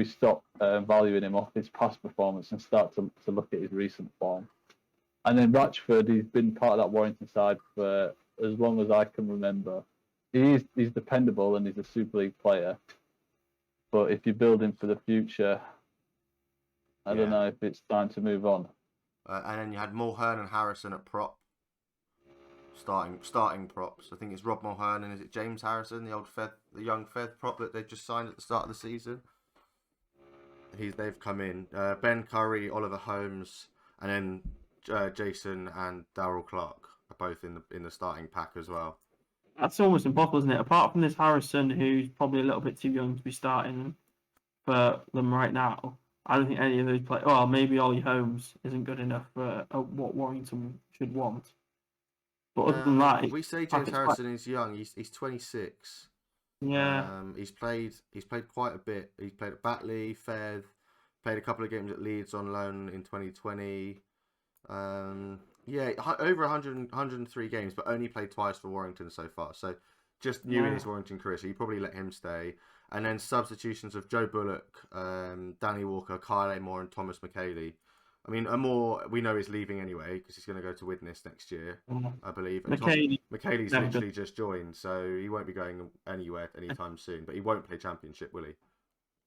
stop valuing him off his past performance and start to look at his recent form? And then Ratchford, he's been part of that Warrington side for as long as I can remember. He's dependable and he's a Super League player. But if you build him for the future, I don't know if it's time to move on. And then you had Mulhern and Harrison at prop. Starting props. I think it's Rob Mulhern and is it James Harrison, the young Fed prop that they just signed at the start of the season. They've come in. Ben Curry, Oliver Holmes, and then Jason and Darryl Clark are both in the starting pack as well. That's almost impossible, isn't it? Apart from this Harrison, who's probably a little bit too young to be starting for them right now, I don't think any of those players. Well, maybe Ollie Holmes isn't good enough for what Warrington should want. But other than that, we say James Harrison is young. He's 26. Yeah. He's played quite a bit. He's played at Batley, Fed, played a couple of games at Leeds on loan in 2020. Over 103 games, but only played twice for Warrington so far. So just new in his Warrington career. So you probably let him stay. And then substitutions of Joe Bullock, Danny Walker, Kyle Amore, and Thomas McKaylee. I mean, Amore, we know he's leaving anyway because he's going to go to Widnes next year, I believe. And McKaylee's literally just joined, so he won't be going anywhere anytime soon. But he won't play Championship, will he?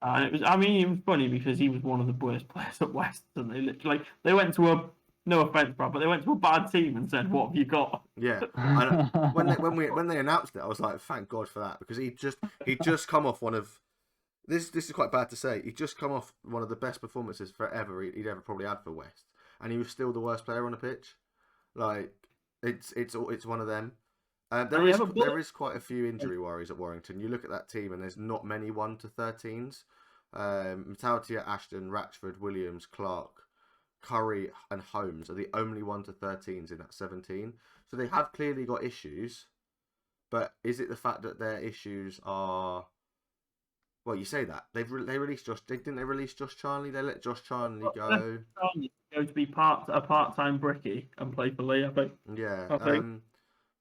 It was funny because he was one of the worst players at Western. They literally they went to no offense, Brad, but they went to a bad team and said, "What have you got?" Yeah, and when they announced it, I was like, "Thank God for that," because he'd just come off one of this is quite bad to say. He'd just come off one of the best performances he'd ever probably had for West, and he was still the worst player on the pitch. Like it's one of them. There is quite a few injury worries at Warrington. You look at that team, and there's not many 1 to 13s. Metaltia, Ashton, Ratchford, Williams, Clark, Curry, and Holmes are the only 1 to 13s in that 17. So they have clearly got issues, but is it the fact that their issues are? Well, you say that they released Josh. Didn't they release Josh Charnley? They let Josh Charnley go. Go to be a part-time brickie and play for Lee. I think. Yeah.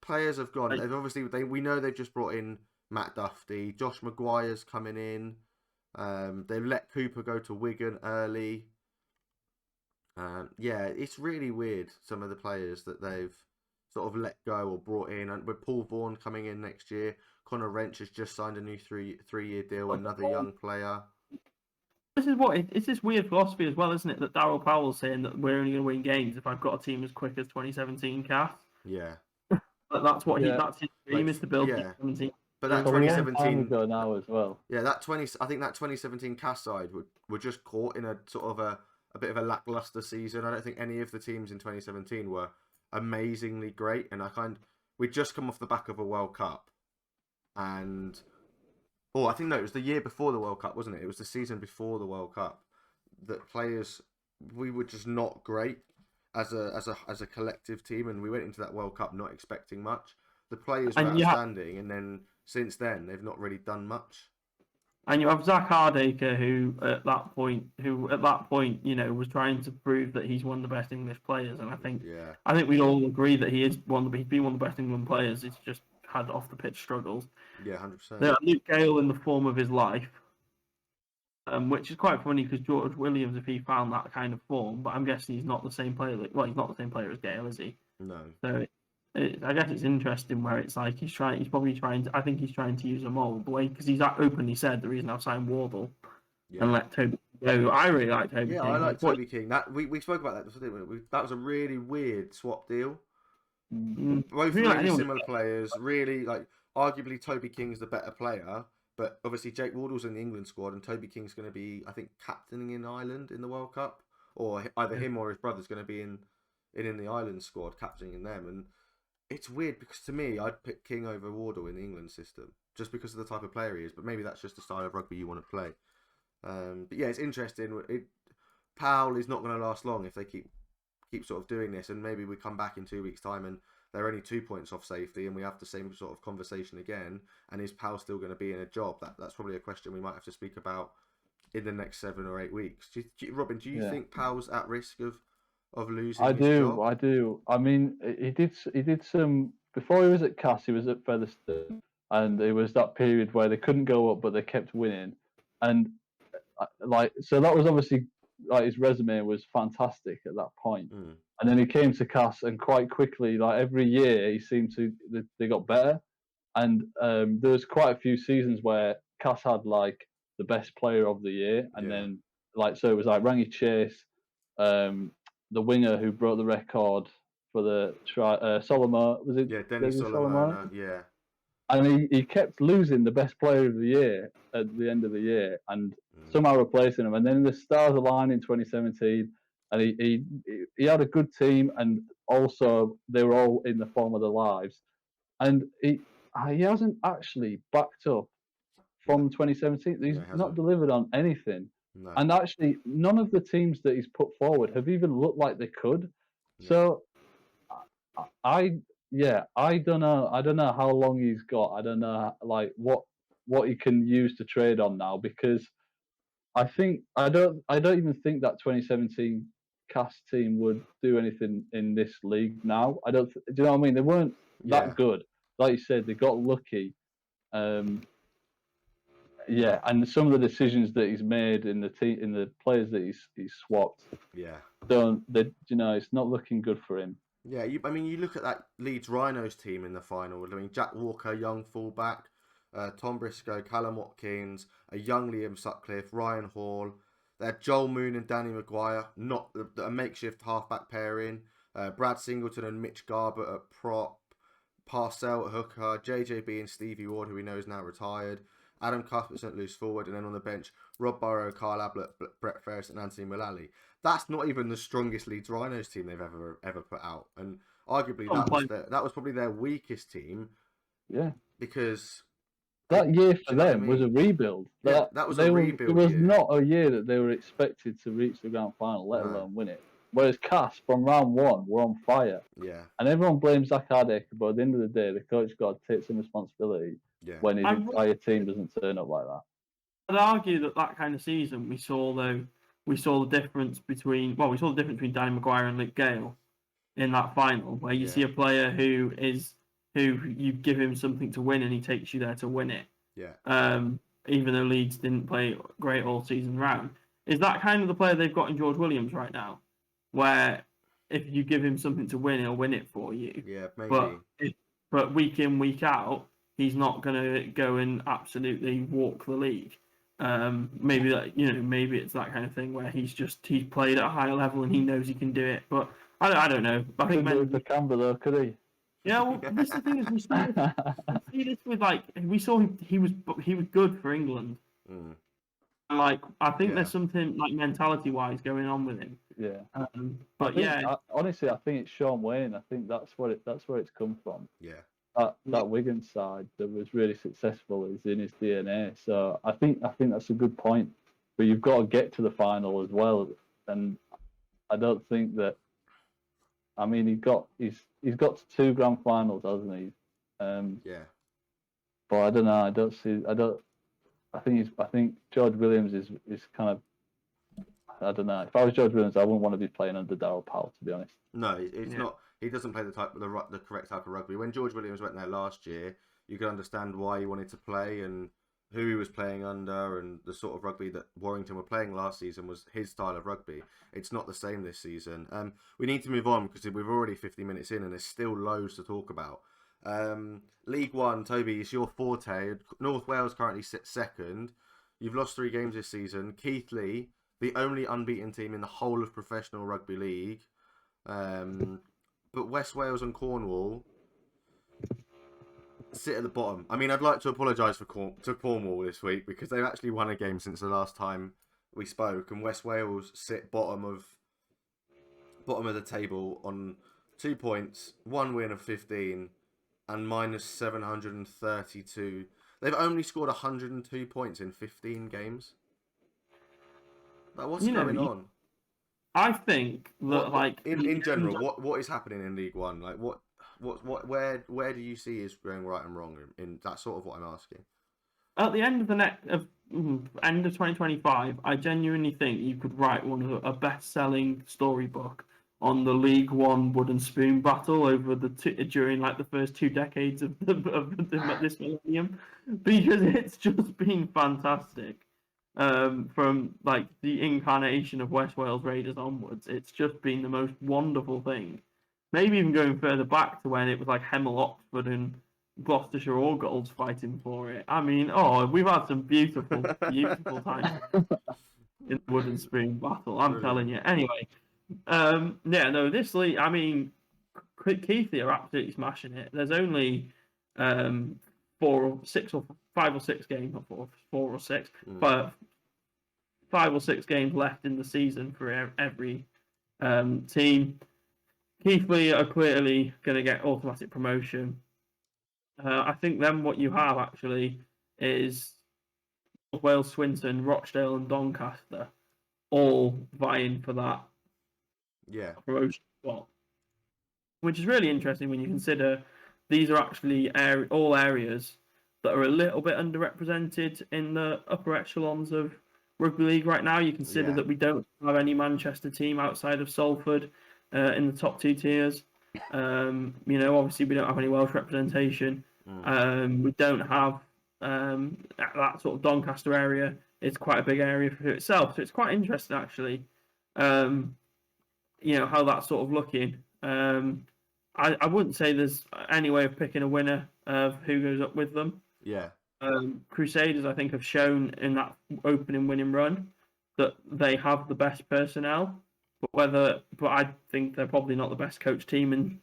Players have gone. They've obviously we know they've just brought in Matt Duffy. Josh Maguire's coming in. They've let Cooper go to Wigan early. It's really weird. Some of the players that they've sort of let go or brought in, and with Paul Vaughan coming in next year, Connor Wrench has just signed a new three-year deal. Another young player. It's this weird philosophy as well, isn't it? That Darryl Powell's saying that we're only going to win games if I've got a team as quick as 2017 cast. Yeah, That's what Yeah, that's his dream, is to build yeah. 2017. But Yeah. that it's a long time 2017, ago now as well. yeah, I think that 2017 cast side were just caught in a sort of a bit of a lackluster season. I don't think any of the teams in 2017 were amazingly great, and we'd just come off the back of a World Cup, and I think no, it was the year before the World Cup, wasn't it? It was the season before the World Cup that we were just not great as a collective team, and we went into that World Cup not expecting much. The players were And you have outstanding, and then since then they've not really done much. Zach Hardacre, who at that point, was trying to prove that he's one of the best English players, and Yeah, I think we'd all agree that he's been one of the best England players. He's just had off the pitch struggles. yeah, 100%. Luke Gale in the form of his life, which is quite funny because George Williams, if he found that kind of form, but I'm guessing he's not the same player. He's not the same player as Gale, is he? No, So I guess it's interesting where it's like he's probably trying to. I think he's trying to use a mould the way, because he's openly said the reason I've signed Wardle and yeah, let Toby go. I really like Toby yeah. King. I like Toby King. That we spoke about that, didn't we? That was a really weird swap deal. Both really similar players. Really, like, arguably Toby King's the better player, but obviously Jake Wardle's in the England squad, and Toby King's going to be, I think, captaining in Ireland in the World Cup, or either him or his brother's going to be in the Ireland squad, captaining them. And it's weird because to me, I'd pick King over Wardle in the England system just because of the type of player he is. But maybe that's just the style of rugby you want to play. But yeah, it's interesting. Powell is not going to last long if they keep sort of doing this, and maybe we come back in 2 weeks' time and they're only 2 points off safety, and we have the same sort of conversation again. And is Powell still going to be in a job? That's probably a question we might have to speak about in the next 7 or 8 weeks. Robin, do you think Powell's at risk of losing his job? I do. I mean, he did some before he was at Cass. He was at Featherstone, and it was that period where they couldn't go up, but they kept winning, and so that was obviously, like, his resume was fantastic at that point. And then he came to Cass, and quite quickly, like every year, he seemed to they got better. And there was quite a few seasons where Cass had like the best player of the year, and then so it was like Rangi Chase, the winger who broke the record for the Solomon, was it? Yeah, Dennis Solomon. Yeah. And he kept losing the best player of the year at the end of the year, and somehow replacing him. And then the stars aligned in 2017, and he had a good team, and also they were all in the form of their lives. And he hasn't actually backed up from 2017. He's not delivered on anything. No. And actually, none of the teams that he's put forward have even looked like they could. Yeah. So, I don't know. I don't know how long he's got. I don't know, like, what he can use to trade on now, because I don't even think that 2017 cast team would do anything in this league now. Do you know what I mean? They weren't that good. Like you said, they got lucky. Yeah, and some of the decisions that he's made in the team, in the players that he's swapped, it's not looking good for him. Yeah, you look at that Leeds Rhinos team in the final. I mean, Jack Walker, young fullback, Tom Briscoe, Callum Watkins, a young Liam Sutcliffe, Ryan Hall. They had Joel Moon and Danny Maguire, not a makeshift halfback pairing. Brad Singleton and Mitch Garbutt at prop, Parcell at hooker, JJB and Stevie Ward, who we know is now retired. Adam Cuthbertson at loose forward, and then on the bench, Rob Burrow, Kyle Ablett, Brett Ferris, and Anthony Mullally. That's not even the strongest Leeds Rhinos team they've ever put out, and arguably that was probably their weakest team. Yeah, because that year for them was a rebuild. Yeah, that was a rebuild. It was not a year that they were expected to reach the grand final, let alone win it. Whereas Cass, from round one, were on fire. Yeah, and everyone blames Zach Hardacre, but at the end of the day, the coach got to take some responsibility. Yeah. When his entire team doesn't turn up like that. I'd argue that kind of season we saw the difference between Danny Maguire and Luke Gale in that final, where you see a player who you give him something to win and he takes you there to win it. Yeah. Even though Leeds didn't play great all season round. Is that kind of the player they've got in George Williams right now, where if you give him something to win, he'll win it for you? Yeah, maybe. But week in, week out, he's not going to go and absolutely walk the league. Maybe that, maybe it's that kind of thing where he's played at a higher level and he knows he can do it. But I don't know. I think Couldn't do it for Canberra though, could he? yeah. Well, this is the thing is we see this with we saw he was good for England. Mm. And, I think Yeah. there's something mentality wise going on with him. Yeah. But honestly, I think it's Sean Wayne. I think that's where it's come from. Yeah. That Wigan side that was really successful is in his DNA. So I think that's a good point. But you've got to get to the final as well, and I don't think that. I mean, he's got to 2 grand finals, hasn't he? Yeah. But I don't know. I think George Williams is kind of. I don't know. If I was George Williams, I wouldn't want to be playing under Darryl Powell, to be honest. No, it's not. He doesn't play the correct type of rugby. When George Williams went there last year, you could understand why he wanted to play and who he was playing under, and the sort of rugby that Warrington were playing last season was his style of rugby. It's not the same this season. We need to move on because we're already 50 minutes in and there's still loads to talk about. League One, Toby, is your forte. North Wales currently sits second. You've lost 3 games this season. Keighley, the only unbeaten team in the whole of professional rugby league. But West Wales and Cornwall sit at the bottom. I mean, I'd like to apologise to Cornwall this week because they've actually won a game since the last time we spoke, and West Wales sit bottom of the table on 2 points, 1 win of 15, and minus 732. They've only scored 102 points in 15 games. What's going on? I think that in general, what is happening in League One? Where do you see is going right and wrong? In that's sort of what I'm asking. At the end of end of 2025, I genuinely think you could write a best-selling storybook on the League One wooden spoon battle over during the first 2 decades of this millennium, because it's just been fantastic. From the incarnation of West Wales Raiders onwards, it's just been the most wonderful thing. Maybe even going further back to when it was Hemel Oxford and Gloucestershire All-Golds fighting for it. I mean, we've had some beautiful, beautiful times in the wooden spoon battle. I'm telling you. Anyway, this league. I mean, Keithley are absolutely smashing it. There's only 4 or 6 or 5 or 6 games, not 4 or 6, but 5 or 6 games left in the season for every team. Keighley are clearly going to get automatic promotion. I think then what you have actually is Wales, Swinton, Rochdale, and Doncaster all vying for that promotion spot, which is really interesting when you consider these are actually all areas that are a little bit underrepresented in the upper echelons of rugby league right now. You consider that we don't have any Manchester team outside of Salford in the top 2 tiers. Obviously we don't have any Welsh representation. We don't have that sort of Doncaster area. It's quite a big area for itself, so it's quite interesting actually. How that's sort of looking. I wouldn't say there's any way of picking a winner of who goes up with them. Yeah. Crusaders, I think, have shown in that opening winning run that they have the best personnel, but I think they're probably not the best coach team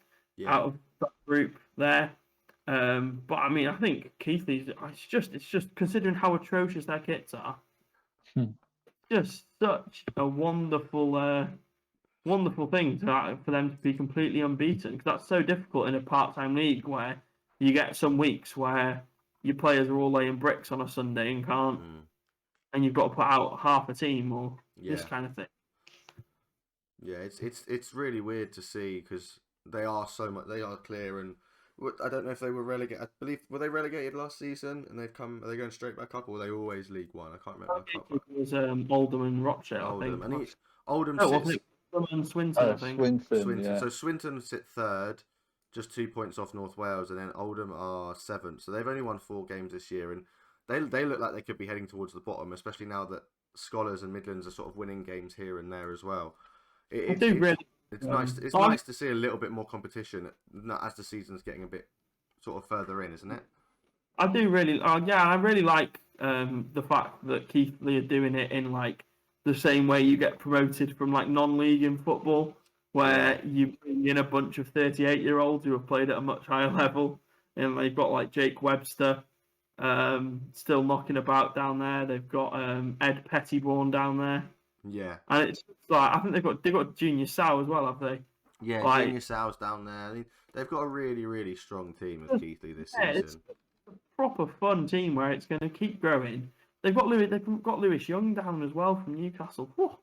out of that group there. But I mean, I think Keithley's. It's just considering how atrocious their kits are. Just such a wonderful thing for them to be completely unbeaten, because that's so difficult in a part-time league where you get some weeks where your players are all laying bricks on a Sunday and can't, and you've got to put out half a team or this kind of thing. Yeah, it's really weird to see because they are clear, and I don't know if they were relegated. I believe were they relegated last season and they've come. Are they going straight back up, or were they always League One? I can't remember. It was Oldham and Rochdale. Oldham, I think. and Oldham sits. And Swinton, I think. Swinton. Yeah. So Swinton sit 3rd, just 2 points off North Wales, and then Oldham are 7th. So they've only won 4 games this year, and they look like they could be heading towards the bottom, especially now that Scholars and Midlands are sort of winning games here and there as well. It's nice. It's nice to see a little bit more competition as the season's getting a bit sort of further in, isn't it? I do really. I really like the fact that Keighley are doing it in like the same way you get promoted from like non-league in football, where you bring in a bunch of 38-year-olds who have played at a much higher level, and they've got like Jake Webster still knocking about down there. They've got Ed Pettybourne down there, Yeah. and it's like I think they've got Junior Sow as well, have they? Yeah, Like, Junior Sal's down there. I mean, they've got a really, really strong team with Keighley this yeah, it's season. a proper fun team where it's going to keep growing. They've got Lewis Young down as well from Newcastle. Whew.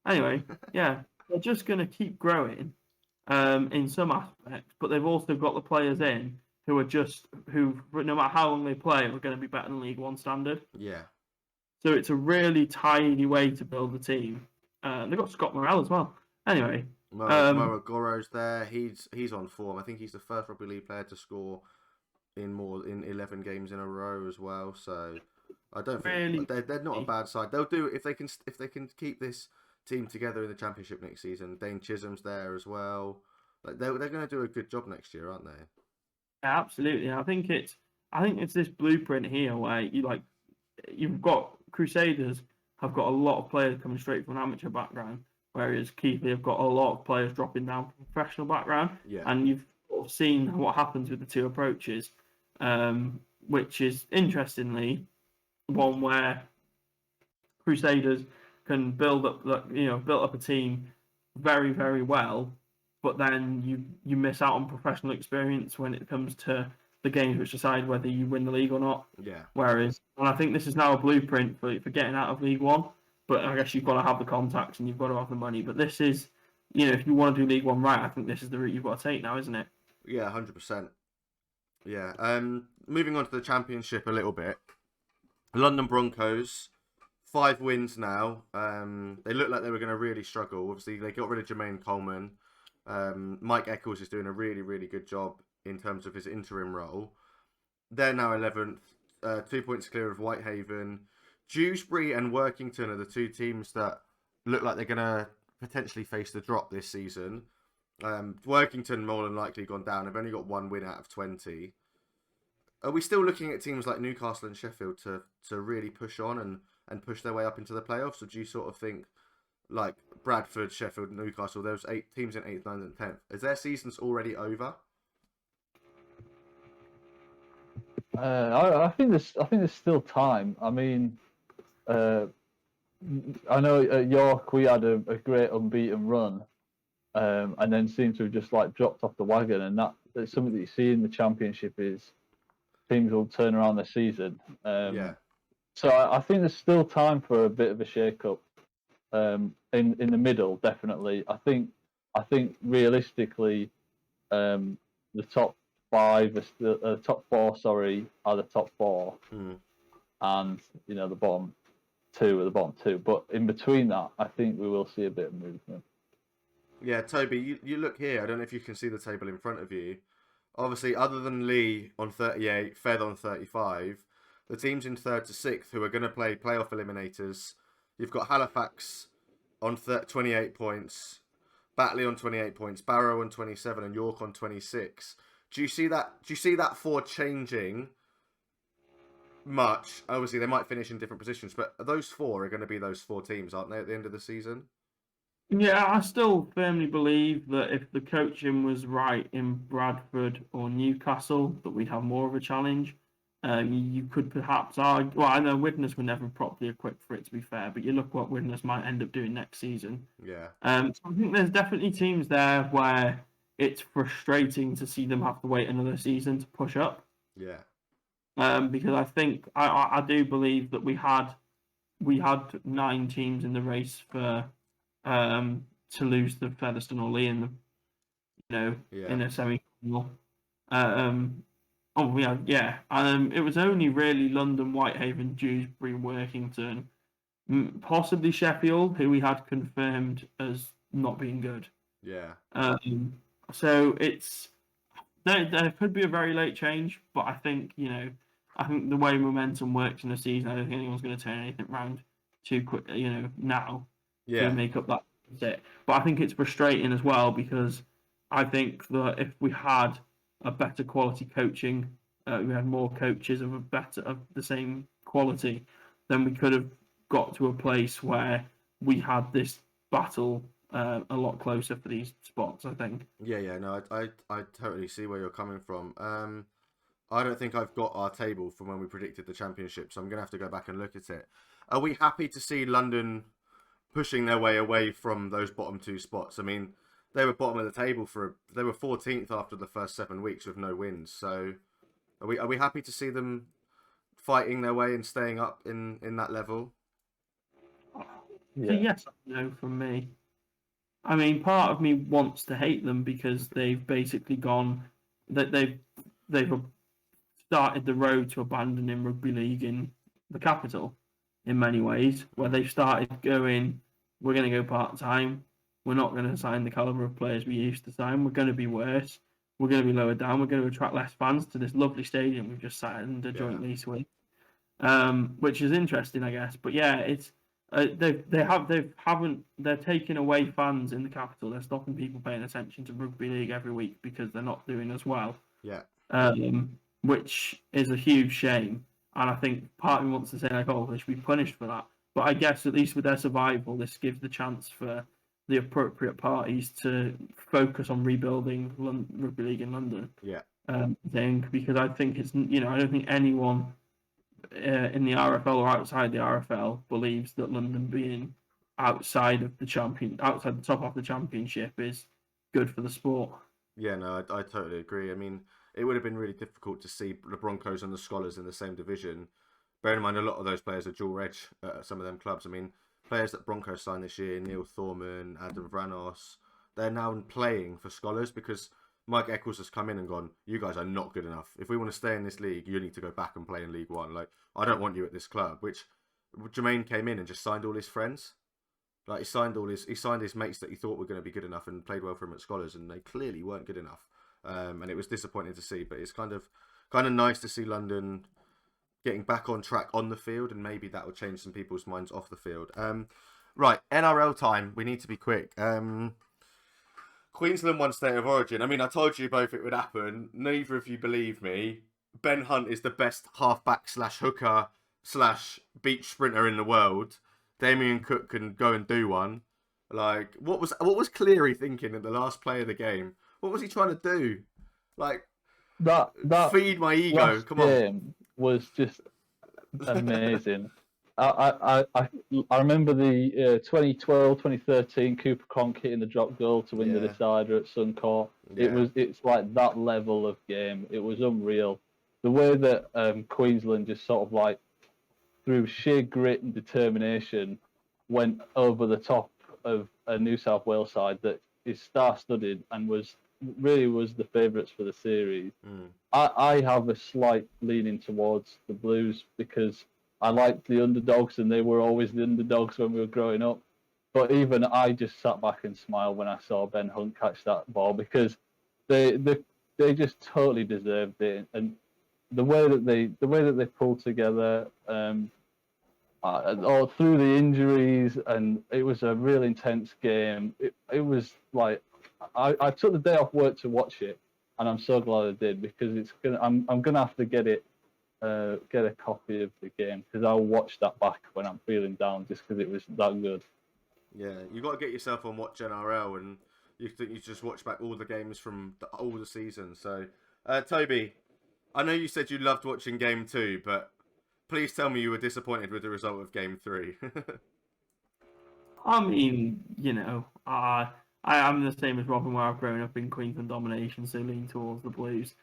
Anyway, yeah, they're just going to keep growing in some aspects, but they've also got the players in who no matter how long they play, are going to be better than League One standard. Yeah. So it's a really tidy way to build a team. They've got Scott Morrell as well. Anyway, Morogoro's there. He's on form. I think he's the first rugby league player to score in 11 games in a row as well. So I don't think they're not a bad side. They'll do if they can keep this team together in the championship next season. Dane Chisholm's there as well. Like they're going to do a good job next year, aren't they? Yeah, absolutely. I think it's this blueprint here where you've got Crusaders have got a lot of players coming straight from an amateur background, whereas Keighley have got a lot of players dropping down from a professional background. Yeah. And you've sort of seen what happens with the two approaches, which is interestingly one where Crusaders can build up a team very, very well, but then you miss out on professional experience when it comes to the games which decide whether you win the league or not. Yeah. And I think this is now a blueprint for getting out of League One, but I guess you've got to have the contacts and you've got to have the money. But this is, if you want to do League One right, I think this is the route you've got to take now, isn't it? Yeah, 100%. Yeah. Moving on to the championship a little bit. London Broncos, 5 wins now. They look like they were going to really struggle. Obviously, they got rid of Jermaine Coleman. Mike Eccles is doing a really, really good job in terms of his interim role. They're now 11th, 2 points clear of Whitehaven. Dewsbury and Workington are the two teams that look like they're going to potentially face the drop this season. Workington more than likely gone down. They've only got 1 win out of 20. Are we still looking at teams like Newcastle and Sheffield to really push on and push their way up into the playoffs? Or do you sort of think like Bradford, Sheffield, Newcastle, those 8 teams in 8th, 9th and 10th, is their seasons already over? I think there's still time. I mean, I know at York we had a great unbeaten run, and then seemed to have just like dropped off the wagon. And that's something that you see in the championship is teams will turn around their season. Yeah. So I think there's still time for a bit of a shake-up. In the middle, definitely. I think realistically, the top 5 are still, top 4, sorry, are the top 4, and the bottom 2 are the bottom 2. But in between that, I think we will see a bit of movement. Yeah, Toby, you look here. I don't know if you can see the table in front of you. Obviously, other than Lee on 38, Fed on 35, the teams in 3rd to 6th who are going to play playoff eliminators. You've got Halifax on 28 points, Batley on 28 points, Barrow on 27, and York on 26. Do you see that? Do you see that 4 changing much? Obviously, they might finish in different positions, but those 4 are going to be those 4 teams, aren't they, at the end of the season? Yeah, I still firmly believe that if the coaching was right in Bradford or Newcastle, that we'd have more of a challenge. You could perhaps argue. Well, I know Widnes were never properly equipped for it, to be fair, but you look what Widnes might end up doing next season. Yeah. So I think there's definitely teams there where it's frustrating to see them have to wait another season to push up. Yeah. Because I think I do believe that we had 9 teams in the race for to lose to Featherstone or Lee in in a semi-final. It was only really London, Whitehaven, Dewsbury, Workington, possibly Sheffield, who we had confirmed as not being good. Yeah. So there could be a very late change, but I think the way momentum works in the season, I don't think anyone's going to turn anything around too quick. Now. Yeah. To make up that set. But I think it's frustrating as well because I think that if we had a better quality coaching, we had more coaches of the same quality, then we could have got to a place where we had this battle a lot closer for these spots, I think. Yeah, no, I totally see where you're coming from. I don't think I've got our table from when we predicted the championship, so I'm gonna have to go back and look at it. Are we happy to see London pushing their way away from those bottom two spots? I mean, they were bottom of the table they were 14th after the first 7 weeks with no wins. So are we happy to see them fighting their way and staying up in that level? So yes, no from me. I mean, part of me wants to hate them because they've basically gone that they've started the road to abandoning rugby league in the capital in many ways, where they've started going, we're going to go part time, we're not going to sign the caliber of players we used to sign, we're going to be worse, we're going to be lower down, we're going to attract less fans to this lovely stadium we've just signed a joint lease with, which is interesting, I guess. But yeah, it's they're taking away fans in the capital. They're stopping people paying attention to rugby league every week because they're not doing as well. Yeah. Which is a huge shame. And I think part of me wants to say, like, oh, they should be punished for that. But I guess at least with their survival, this gives the chance for the appropriate parties to focus on rebuilding rugby league in London. Yeah. Because I think it's, I don't think anyone in the RFL or outside the RFL believes that London being outside the top of the championship is good for the sport. Yeah, no, I totally agree. I mean, it would have been really difficult to see the Broncos and the Scholars in the same division. Bearing in mind, a lot of those players are dual reg at some of them clubs. I mean, players that Broncos signed this year, Neil Thorman, Adam Vranos, they're now playing for Scholars because Mike Eccles has come in and gone, you guys are not good enough. If we want to stay in this league, you need to go back and play in League One. Like, I don't want you at this club. Which Jermaine came in and just signed all his friends. Like, he signed his mates that he thought were going to be good enough and played well for him at Scholars, and they clearly weren't good enough. And it was disappointing to see. But it's kind of nice to see London getting back on track on the field, and maybe that will change some people's minds off the field. Right, NRL time. We need to be quick. Queensland won State of Origin. I mean, I told you both it would happen. Neither of you believe me. Ben Hunt is the best halfback / hooker / beach sprinter in the world. Damien Cook can go and do one. Like, what was Cleary thinking at the last play of the game? What was he trying to do? Like, that feed my ego. Come on. Game was just amazing. I remember the 2012, 2013 Cooper Cronk hitting the drop goal to win the decider at Suncorp. Yeah. It's like that level of game. It was unreal. The way that Queensland just sort of like through sheer grit and determination went over the top of a New South Wales side that is star-studded and was the favourites for the series. I have a slight leaning towards the Blues because I liked the underdogs, and they were always the underdogs when we were growing up. But even I just sat back and smiled when I saw Ben Hunt catch that ball because they just totally deserved it, and the way that they pulled together, all through the injuries, and it was a real intense game. It was like I took the day off work to watch it, and I'm so glad I did because I'm gonna have to get a copy of the game because I'll watch that back when I'm feeling down just because it was that good. Yeah, you got to get yourself on Watch NRL, and you just watch back all the games from all the seasons. So, Toby, I know you said you loved watching Game 2, but please tell me you were disappointed with the result of Game 3. I mean, I am the same as Robin, where I've grown up in Queensland domination, so lean towards the Blues.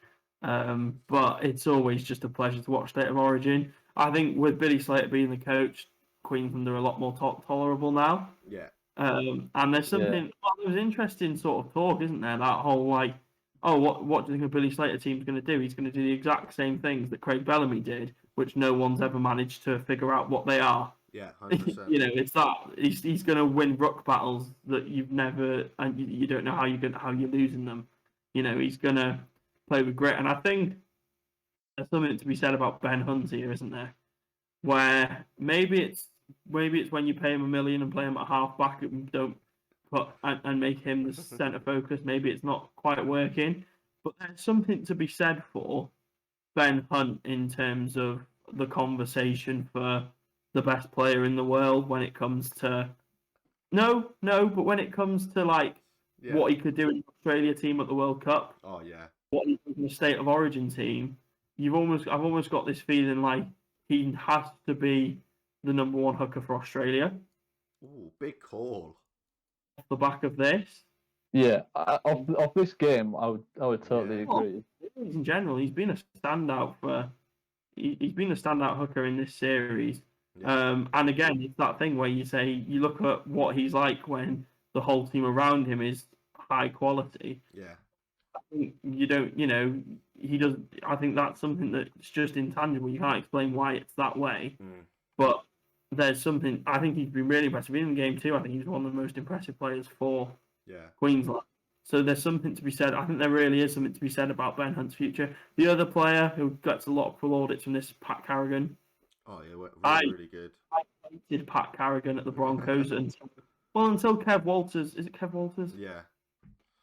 But it's always just a pleasure to watch State of Origin. I think with Billy Slater being the coach, Queensland are a lot more tolerable now. Yeah. And there's something. Well, there's interesting sort of talk, isn't there? That whole like, oh, what do you think a Billy Slater team's going to do? He's going to do the exact same things that Craig Bellamy did, which no one's ever managed to figure out what they are. Yeah, 100%. It's that he's going to win ruck battles that you've never, and you don't know how you're losing them. He's going to play with grit, and I think there's something to be said about Ben Hunt here, isn't there? Where maybe it's when you pay him $1 million and play him at halfback and don't put and make him the centre focus. Maybe it's not quite working, but there's something to be said for Ben Hunt in terms of the conversation for the best player in the world when it comes to no, but when it comes to like Yeah. what he could do in the Australia team at the World Cup, Oh yeah. what he did in the State of Origin team, I've almost got this feeling like he has to be the number one hooker for Australia Ooh, big call. off the back of this. Yeah, of this game, I would totally Yeah. agree. In general, he's been a standout for. He's been a standout hooker in this series. Yeah. And again, it's that thing where you say you look at what he's like when the whole team around him is high quality. Yeah. You don't, you know, he does. I think that's something that's just intangible. You can't explain why it's that way, Mm. but there's something. I think he's been really impressive in game two. I think he's one of the most impressive players for Yeah. Queensland. So there's something to be said. I think there really is something to be said about Ben Hunt's future. The other player who gets a lot of plaudits from this, Pat Carrigan. Oh yeah, I really good. hated Pat Carrigan at the Broncos until Kev Walters. Is it Kev Walters? Yeah.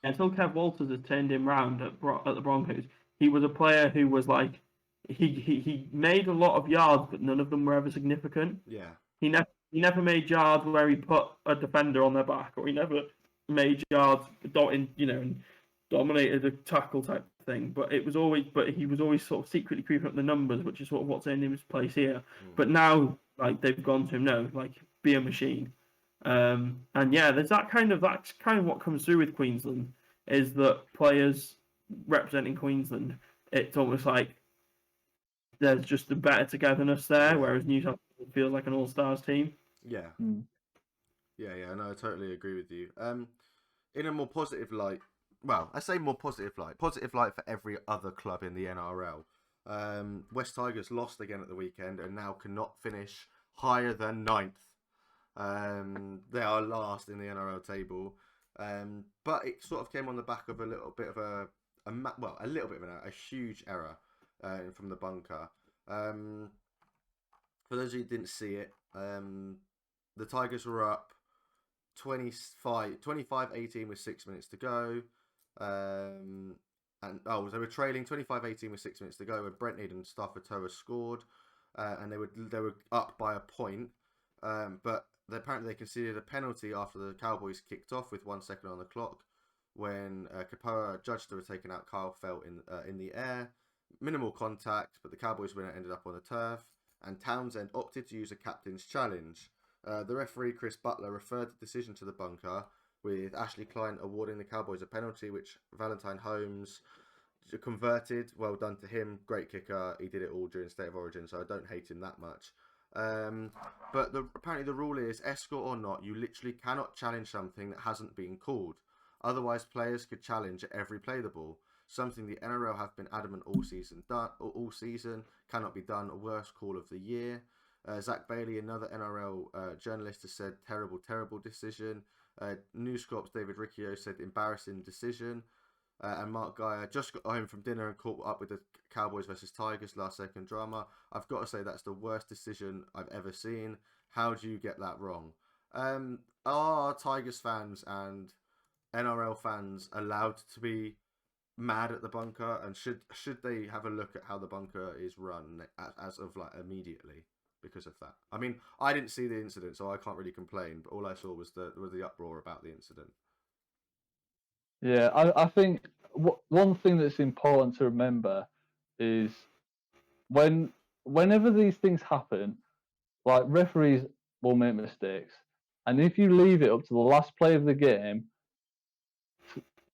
Until Kev Walters had turned him round at the Broncos, he was a player who was like he made a lot of yards, but none of them were ever significant. Yeah. He never made yards where he put a defender on their back, or he never made yards and dominated a tackle type thing. But he was always sort of secretly creeping up the numbers, which is sort of what's earned him his place here. But now, like they've gone to him, no, like be a machine. And yeah, that's kind of what comes through with Queensland is that players representing Queensland, it's almost like there's just a better togetherness there, Yeah. whereas New South Wales feels like an all-stars team. Yeah. Mm. Yeah. No, I totally agree with you. In a more positive light, well, I say more positive light for every other club in the NRL. West Tigers lost again at the weekend and now cannot finish higher than 9th. They are last in the NRL table, but it sort of came on the back of a little bit of a huge error from the bunker. For those of you who didn't see it, the Tigers were up 25-18 with 6 minutes to go. They were trailing 25-18 with 6 minutes to go when Brent Need and Stafford Toa scored, and they were up by a point. But apparently they conceded a penalty after the Cowboys kicked off with 1 second on the clock when Kapoa judged to have taken out Kyle Felt in the air. Minimal contact, but the Cowboys winner ended up on the turf, and Townsend opted to use a captain's challenge. The referee, Chris Butler, referred the decision to the bunker, with Ashley Klein awarding the Cowboys a penalty, which Valentine Holmes converted. Well done to him. Great kicker. He did it all during State of Origin, so I don't hate him that much. But apparently the rule is, escort or not, you literally cannot challenge something that hasn't been called. Otherwise, players could challenge at every play the ball. Something the NRL have been adamant all season cannot be done. Worst call of the year. Zach Bailey, another NRL journalist, has said terrible decision. News Corp's David Riccio said embarrassing decision. And Mark Geyer just got home from dinner and caught up with the Cowboys versus Tigers last second drama. I've got to say that's the worst decision I've ever seen. How do you get that wrong? Are Tigers fans and NRL fans allowed to be mad at the bunker, and should they have a look at how the bunker is run as of like immediately because of that? I mean, I didn't see the incident, so I can't really complain, but all I saw was the uproar about the incident. Yeah, I think one thing that's important to remember is whenever these things happen, like referees will make mistakes, and if you leave it up to the last play of the game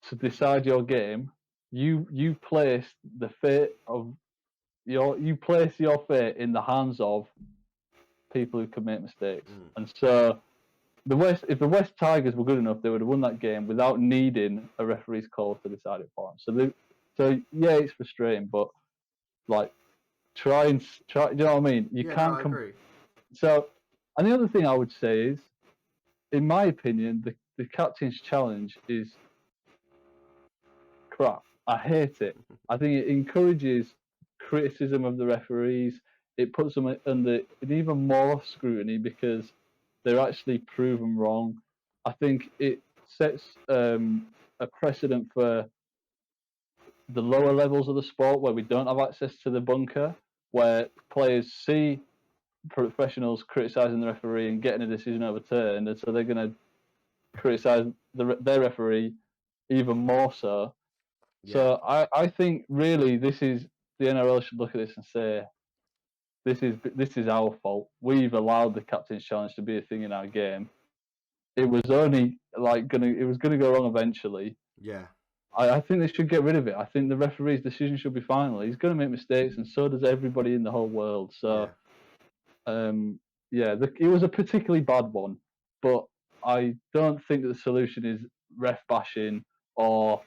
to decide your game, you place the fate of you place your fate in the hands of people who can make mistakes. And so if the West Tigers were good enough, they would have won that game without needing a referee's call to decide it for them. So yeah, it's frustrating, but like try. Do you know what I mean? You can't. I agree. So, and the other thing I would say is, in my opinion, the captain's challenge is crap. I hate it. I think it encourages criticism of the referees. It puts them under even more scrutiny because they're actually proven wrong. I think it sets a precedent for the lower levels of the sport where we don't have access to the bunker. where players see professionals criticising the referee and getting a decision overturned, and so they're going to criticise their referee even more so. Yeah. So I think really the NRL should look at this and say, this is our fault. We've allowed the captain's challenge to be a thing in our game. It was only it was gonna go wrong eventually. Yeah. I think they should get rid of it. I think the referee's decision should be final. He's going to make mistakes, and so does everybody in the whole world. So, it was a particularly bad one, but I don't think that the solution is ref bashing or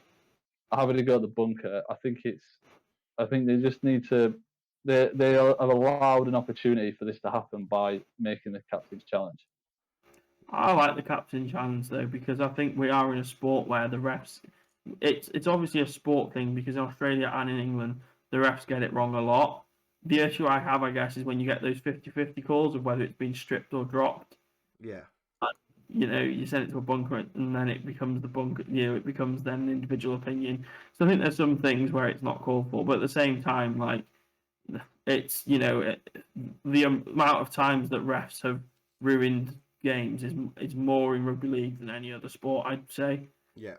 having to go to the bunker. I think they just need to. They have allowed an opportunity for this to happen by making the captain's challenge. I like the captain challenge though, because I think we are in a sport where the refs. It's obviously a sport thing, because in Australia and in England the refs get it wrong a lot. The issue I have, I guess, is when you get those 50-50 calls of whether it's been stripped or dropped. Yeah. You send it to a bunker and then it becomes the bunker. It becomes then an individual opinion. So I think there's some things where it's not called for, but at the same time, like it's the amount of times that refs have ruined games is more in rugby league than any other sport, I'd say. Yeah.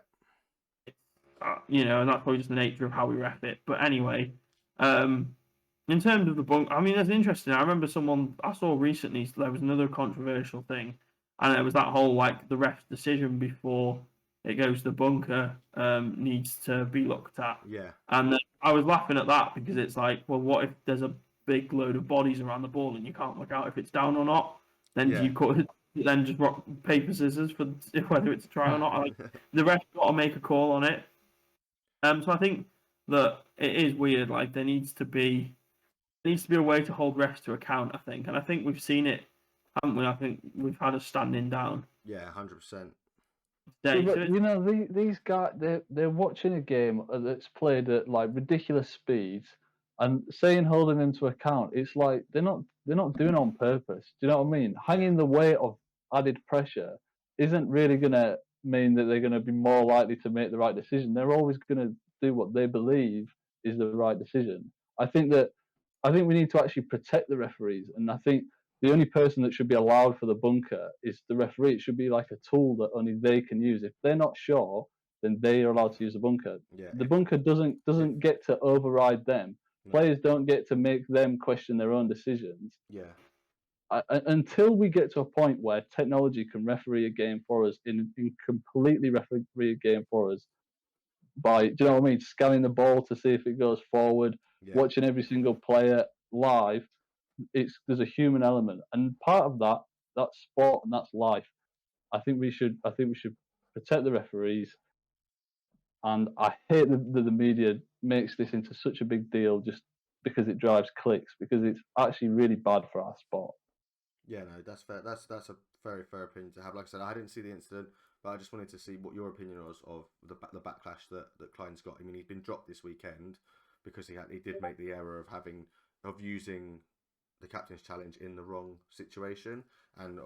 And that's probably just the nature of how we ref it. But anyway, in terms of the bunk, I mean, that's interesting. I remember someone I saw recently. So there was another controversial thing, and it was that whole like the ref's decision before it goes to the bunker needs to be looked at. Yeah. And I was laughing at that because it's like, well, what if there's a big load of bodies around the ball and you can't work out if it's down or not? Then do you cut? Then just rock paper scissors for whether it's a try or not. Like, the ref's got to make a call on it. So I think that it is weird. Like there needs to be a way to hold refs to account. I think, and I think we've seen it, haven't we? I think we've had a standing down. Yeah, 100%. These guys, they're watching a game that's played at like ridiculous speeds, and saying holding them to account, it's like they're not doing it on purpose. Do you know what I mean? Hanging the weight of added pressure isn't really going to mean that they're going to be more likely to make the right decision. They're always going to do what they believe is the right decision. I think we need to actually protect the referees, and I think the only person that should be allowed for the bunker is the referee. It should be like a tool that only they can use. If they're not sure, then they are allowed to use the bunker. Yeah. The bunker doesn't get to override them. No. Players don't get to make them question their own decisions. Yeah. Until we get to a point where technology can referee a game for us, in completely referee a game for us, by, do you know what I mean, scanning the ball to see if it goes forward, watching every single player live. There's a human element, and part of that's sport and that's life. I think we should protect the referees, and I hate that the media makes this into such a big deal just because it drives clicks, because it's actually really bad for our sport. Yeah, no, that's fair. That's a very fair opinion to have. Like I said, I didn't see the incident, but I just wanted to see what your opinion was of the backlash that Klein's got. I mean, he's been dropped this weekend because he did make the error of using the captain's challenge in the wrong situation, and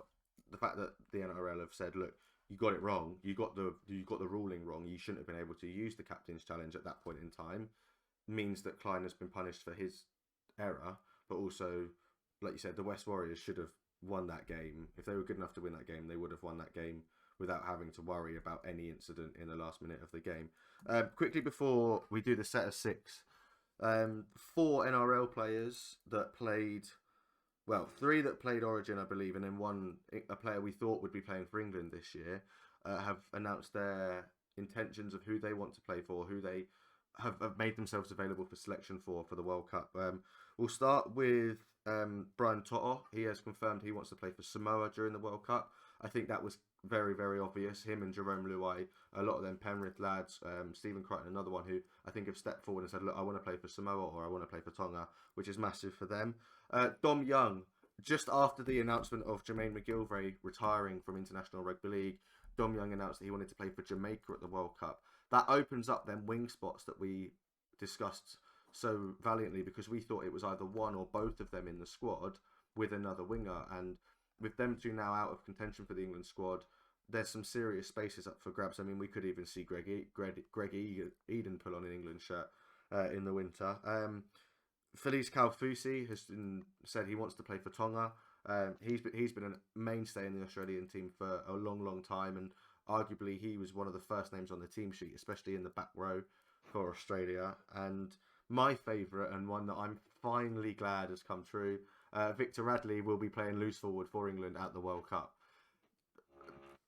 the fact that the NRL have said, look, you got it wrong, you got the ruling wrong, you shouldn't have been able to use the captain's challenge at that point in time, means that Klein has been punished for his error, but also, like you said, the West Warriors should have won that game. If they were good enough to win that game, they would have won that game without having to worry about any incident in the last minute of the game. Quickly before we do the set of six, 4 NRL players that played, well, 3 that played Origin, I believe, and then a player we thought would be playing for England this year, have announced their intentions of who they want to play for, who they have made themselves available for selection for the World Cup. We'll start with Brian Toto. He has confirmed he wants to play for Samoa during the World Cup. I think that was very, very obvious. Him and Jerome Luai, a lot of them Penrith lads, Stephen Crichton, another one who I think have stepped forward and said, look, I want to play for Samoa or I want to play for Tonga, which is massive for them. Dom Young, just after the announcement of Jermaine McGilvray retiring from International Rugby League, Dom Young announced that he wanted to play for Jamaica at the World Cup. That opens up them wing spots that we discussed so valiantly, because we thought it was either one or both of them in the squad with another winger, and with them two now out of contention for the England squad, there's some serious spaces up for grabs. I mean, we could even see Greg Eden pull on an England shirt in the winter. Felice Kaufusi has said he wants to play for Tonga. He's been a mainstay in the Australian team for a long time, and arguably he was one of the first names on the team sheet, especially in the back row for Australia. And my favourite, and one that I'm finally glad has come true, Victor Radley will be playing loose forward for England at the World Cup.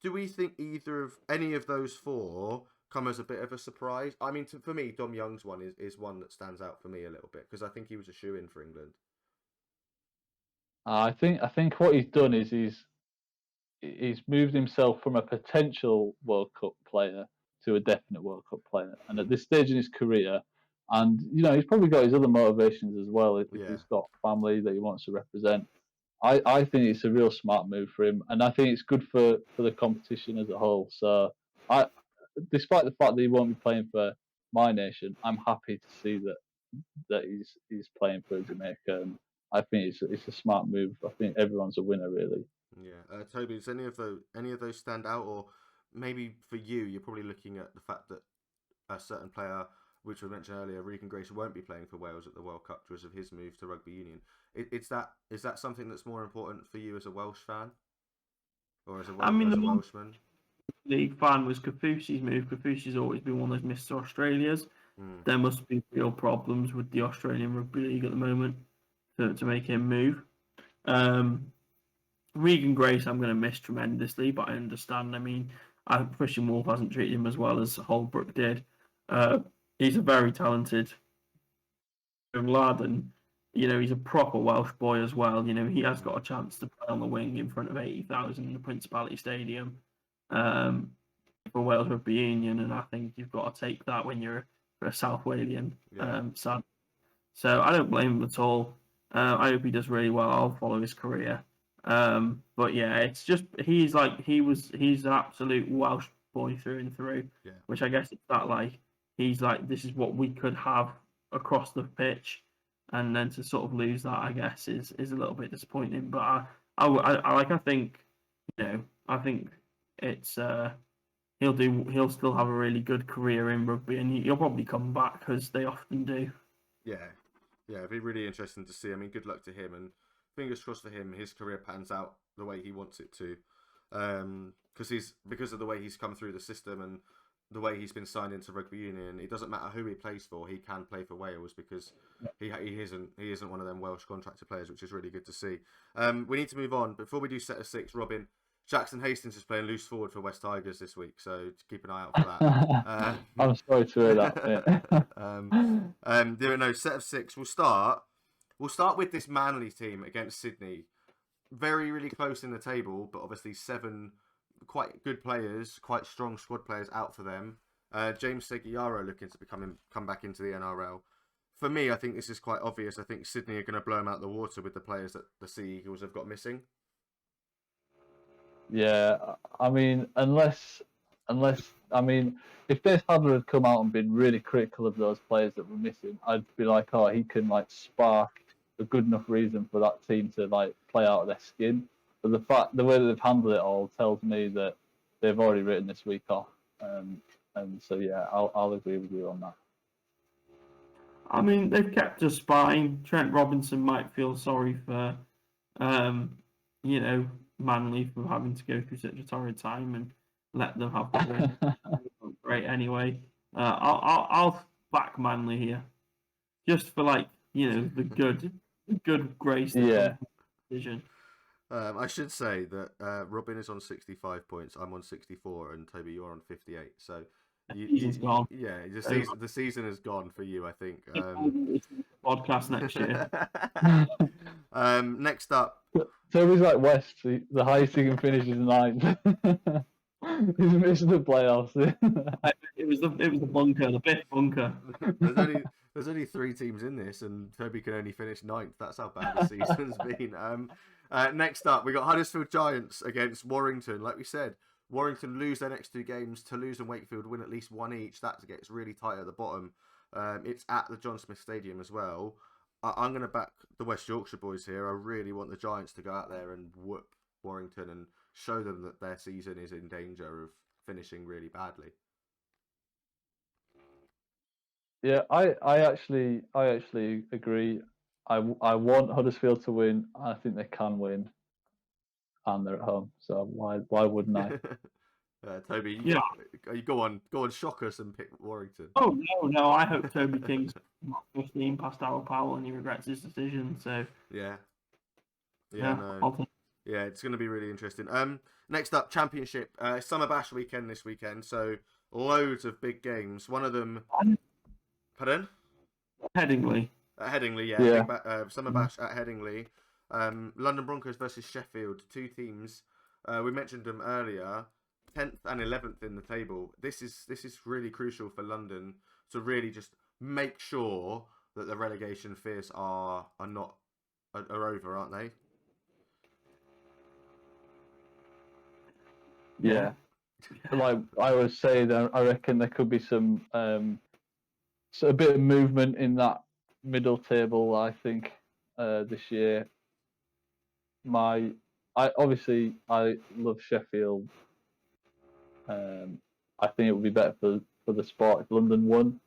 Do we think any of those four come as a bit of a surprise? I mean, for me, Dom Young's one is one that stands out for me a little bit because I think he was a shoe-in for England. I think what he's done is he's moved himself from a potential World Cup player to a definite World Cup player. And at this stage in his career, and he's probably got his other motivations as well. If Yeah. he's got family that he wants to represent, I think it's a real smart move for him, and I think it's good for the competition as a whole. So despite the fact that he won't be playing for my nation, I'm happy to see that he's playing for Jamaica, and I think it's a smart move. I think everyone's a winner, really. Yeah, Toby, does any of those stand out, or maybe for you, you're probably looking at the fact that a certain player, which we mentioned earlier, Regan Grace, won't be playing for Wales at the World Cup because of his move to rugby union. Is that something that's more important for you as a Welsh fan, or as a Welshman? League fan was Kaufusi's move. Kaufusi's always been one of those Mr. Australias. There must be real problems with the Australian Rugby League at the moment to make him move. Regan Grace, I'm going to miss tremendously, but I understand. I mean, Christian Wolf hasn't treated him as well as Holbrook did. He's a very talented young lad, and he's a proper Welsh boy as well. He has got a chance to play on the wing in front of 80,000 in the Principality Stadium for Wales Rugby Union, and I think you've got to take that when you're a South Walian son. So I don't blame him at all. I hope he does really well. I'll follow his career. But yeah, it's just he's an absolute Welsh boy through and through. Yeah. Which I guess it's that he's like, this is what we could have across the pitch, and then to sort of lose that, I guess, is a little bit disappointing. But I think it's he'll still have a really good career in rugby, and he'll probably come back because they often do. Yeah, it'd be really interesting to see. I mean, good luck to him, and fingers crossed for him. His career pans out the way he wants it to, because of the way he's come through the system and the way he's been signed into rugby union. It doesn't matter who he plays for; he can play for Wales because he isn't one of them Welsh contracted players, which is really good to see. We need to move on before we do set of six. Robin, Jackson Hastings is playing loose forward for West Tigers this week, so keep an eye out for that. I'm sorry to hear that. Set of six. We'll start with this Manly team against Sydney. Very, really close in the table, but obviously 7 quite good players, quite strong squad players out for them. James Seguiaro looking to come back into the NRL. For me, I think this is quite obvious. I think Sydney are going to blow them out the water with the players that the Sea Eagles have got missing. Yeah, I mean, if Des Hadler had come out and been really critical of those players that were missing, I'd be like, oh, he can spark a good enough reason for that team to play out of their skin. But the way that they've handled it all tells me that they've already written this week off. And so yeah, I'll agree with you on that. I mean, they've kept a spine. Trent Robinson might feel sorry for, Manly for having to go through such a torrid time and let them have the win. Great anyway. I'll back Manly here, just for the good grace. Yeah. Decision. I should say that Robin is on 65 points. I'm on 64, and Toby, you're on 58. So season's gone. Yeah, the season is gone for you, I think. Podcast next year. Next up, Toby's like West. The highest he can finish is 9th. He's missed the playoffs. It was the bunker, the Biff bunker. There's only 3 teams in this, and Toby can only finish 9th. That's how bad the season's been. Next up, we got Huddersfield Giants against Warrington. Like we said, Warrington lose their next 2 games. Toulouse and Wakefield win at least 1 each. That gets really tight at the bottom. It's at the John Smith Stadium as well. I'm going to back the West Yorkshire boys here. I really want the Giants to go out there and whoop Warrington and show them that their season is in danger of finishing really badly. Yeah, I actually agree. I want Huddersfield to win. I think they can win, and they're at home. So why wouldn't I? Toby, Yeah. you go on, shock us and pick Warrington. Oh no, I hope Toby King's not 15 past Darryl Powell and he regrets his decision. So Yeah, yeah, no. I'll take. Yeah, it's going to be really interesting. Next up, Championship. Summer Bash weekend this weekend, so loads of big games. One of them... Pardon? Headingley. At Headingley, yeah. Yeah. Summer Bash at Headingley. London Broncos versus Sheffield, two teams. We mentioned them earlier. 10th and 11th in the table. This is really crucial for London to really just make sure that the relegation fears are over, aren't they? Yeah. Like I was saying, I reckon there could be some so a bit of movement in that middle table. I think this year. I love Sheffield. I think it would be better for the sport if London won.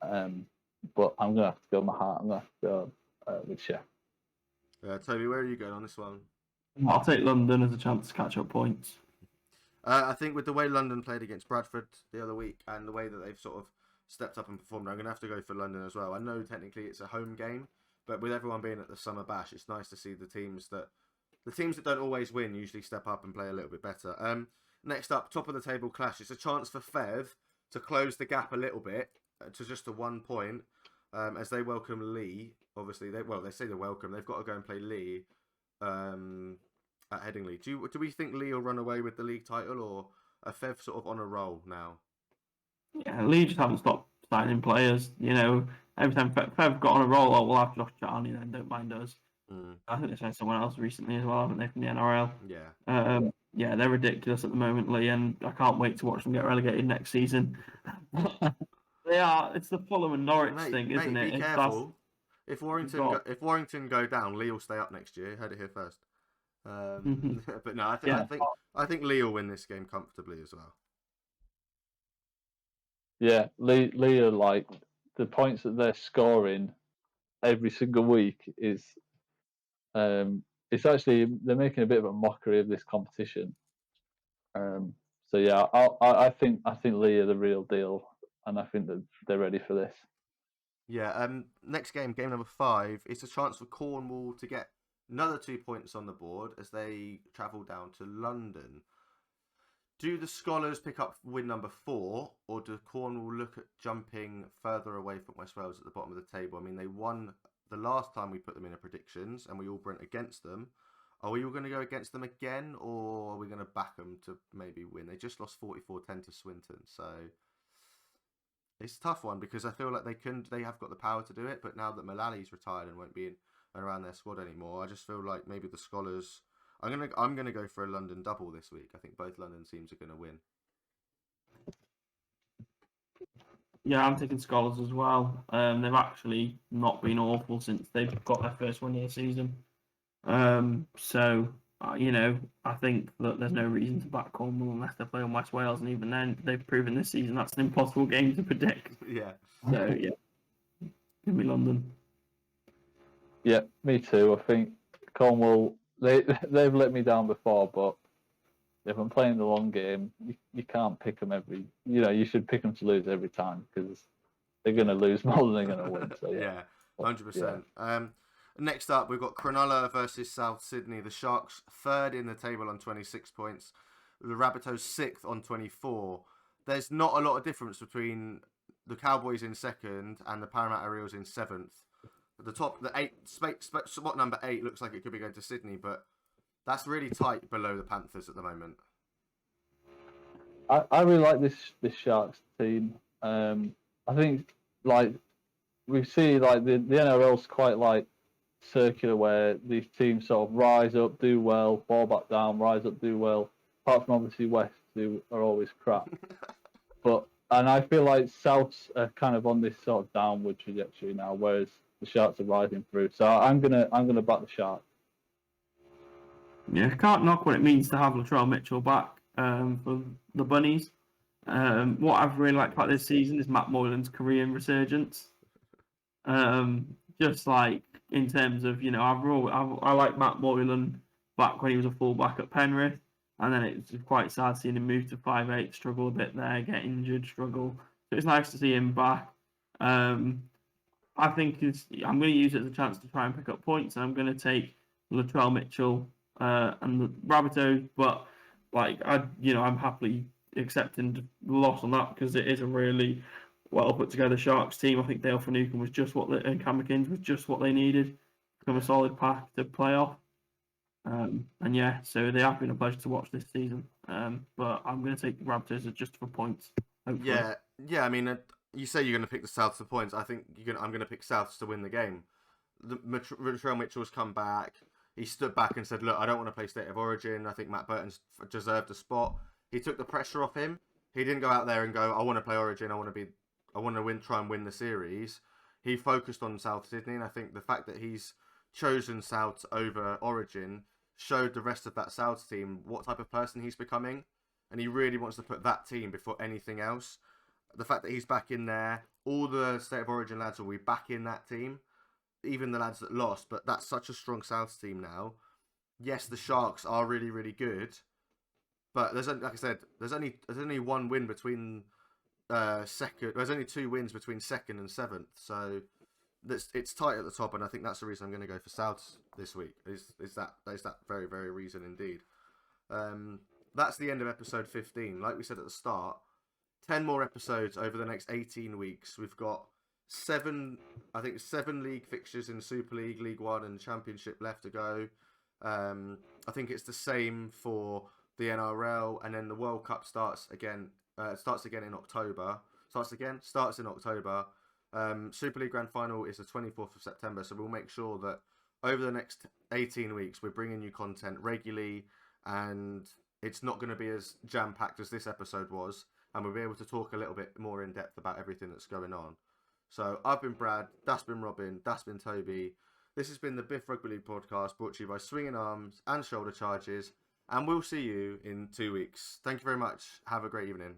But I'm gonna have to go with my heart. I'm gonna have to go with Sheffield. Toby, where are you going on this one? I'll take London as a chance to catch up points. I think with the way London played against Bradford the other week and the way that they've sort of stepped up and performed, I'm going to have to go for London as well. I know technically it's a home game, but with everyone being at the Summer Bash, it's nice to see the teams that don't always win usually step up and play a little bit better. Next up, top of the table clash. It's a chance for Fev to close the gap a little bit to just a 1 point as they welcome Lee. Obviously, they say they're welcome. They've got to go and play Lee. At Headingley. Do we think Lee will run away with the league title, or are Fev sort of on a roll now? Yeah, Lee just haven't stopped signing players. You know, every time Fev got on a roll, we'll have Josh Charney then, don't mind us. I think they signed someone else recently as well, haven't they, from the NRL? Yeah. Yeah, they're ridiculous at the moment, Lee, and I can't wait to watch them get relegated next season. They are. It's the Fulham and Norwich thing, isn't it? Be careful. If Warrington go down, Lee will stay up next year. Heard it here first. But no, I think Lee will win this game comfortably as well. Yeah, Lee are like the points that they're scoring every single week is it's actually they're making a bit of a mockery of this competition. So yeah, I think Lee are the real deal, and I think that they're ready for this. Yeah. Next game number 5. It's a chance for Cornwall to get another 2 points on the board as they travel down to London. Do the Scholars pick up win number 4, or do Cornwall look at jumping further away from West Wales at the bottom of the table? I mean, they won the last time we put them in our predictions, and we all went against them. Are we all going to go against them again, or are we going to back them to maybe win? They just lost 44-10 to Swinton, so it's a tough one because I feel like they have got the power to do it, but now that Mullally's retired and won't be around their squad anymore, I just feel like maybe the Scholars. I'm gonna go for a London double this week. I think both London teams are gonna win. Yeah, I'm taking Scholars as well. They've actually not been awful since they've got their first 1 year season. So you know, I think that there's no reason to back Cornwall unless they play on West Wales, and even then, they've proven this season that's an impossible game to predict. Yeah. So yeah, give me London. Yeah, me too. I think Cornwall they've let me down before, but if I'm playing the long game, you can't pick them every. You know, you should pick them to lose every time because they're going to lose more than they're going to win. So yeah, 100%. Next up, we've got Cronulla versus South Sydney. The Sharks 3rd in the table on 26 points. The Rabbitohs 6th on 24. There's not a lot of difference between the Cowboys in 2nd and the Parramatta Eels in 7th. Spot number 8 looks like it could be going to Sydney, but that's really tight below the Panthers at the moment. I really like this Sharks team. I think like we see like the NRL's quite like circular where these teams sort of rise up, do well, fall back down, rise up, do well. Apart from obviously West, who are always crap. And I feel like Souths are kind of on this sort of downward trajectory now, whereas the Sharks are rising through. So I'm gonna back the Sharks. Yeah, can't knock what it means to have Latrell Mitchell back for the Bunnies. What I've really liked about this season is Matt Moylan's Korean resurgence. Just like in terms of, I like Matt Moylan back when he was a fullback at Penrith, and then it's quite sad seeing him move to 5'8", struggle a bit there, get injured, struggle. So it's nice to see him back. I think I'm going to use it as a chance to try and pick up points, and I'm going to take Latrell Mitchell and the Rabbitohs, but I'm happily accepting the loss on that because it is a really well put together Sharks team. I think Dale Finucane was and Cam McInnes was just what they needed to become a solid pack to play off. And yeah, so they have been a pleasure to watch this season. But I'm going to take the Raptors just for points. Hopefully. Yeah. I mean, you say you're going to pick the Souths for points. I think I'm going to pick Souths to win the game. Latrell Mitchell's come back. He stood back and said, "Look, I don't want to play State of Origin. I think Matt Burton's deserved a spot." He took the pressure off him. He didn't go out there and go, "I want to play Origin. I want to win, try and win the series." He focused on South Sydney, and I think the fact that he's chosen South over Origin showed the rest of that South team what type of person he's becoming, and he really wants to put that team before anything else. The fact that he's back in there, all the State of Origin lads will be back in that team, even the lads that lost, but that's such a strong South team now. Yes, the Sharks are really, really good, but like I said, there's only one win between second. There's only 2 wins between second and 7th, so it's tight at the top, and I think that's the reason I'm going to go for Souths this week. Is that very, very reason indeed. That's the end of episode 15. Like we said at the start, 10 more episodes over the next 18 weeks. We've got 7 league fixtures in Super League, League One, and Championship left to go. I think it's the same for the NRL, and then the World Cup starts again in October. Starts in October. Super League Grand Final is the 24th of September, so we'll make sure that over the next 18 weeks we're bringing you content regularly, and it's not going to be as jam-packed as this episode was, and we'll be able to talk a little bit more in depth about everything that's going on. So I've been Brad, that's been Robin, that's been Toby. This has been the Biff Rugby League podcast, brought to you by Swinging Arms and Shoulder Charges, and we'll see you in 2 weeks. Thank you very much. Have a great evening.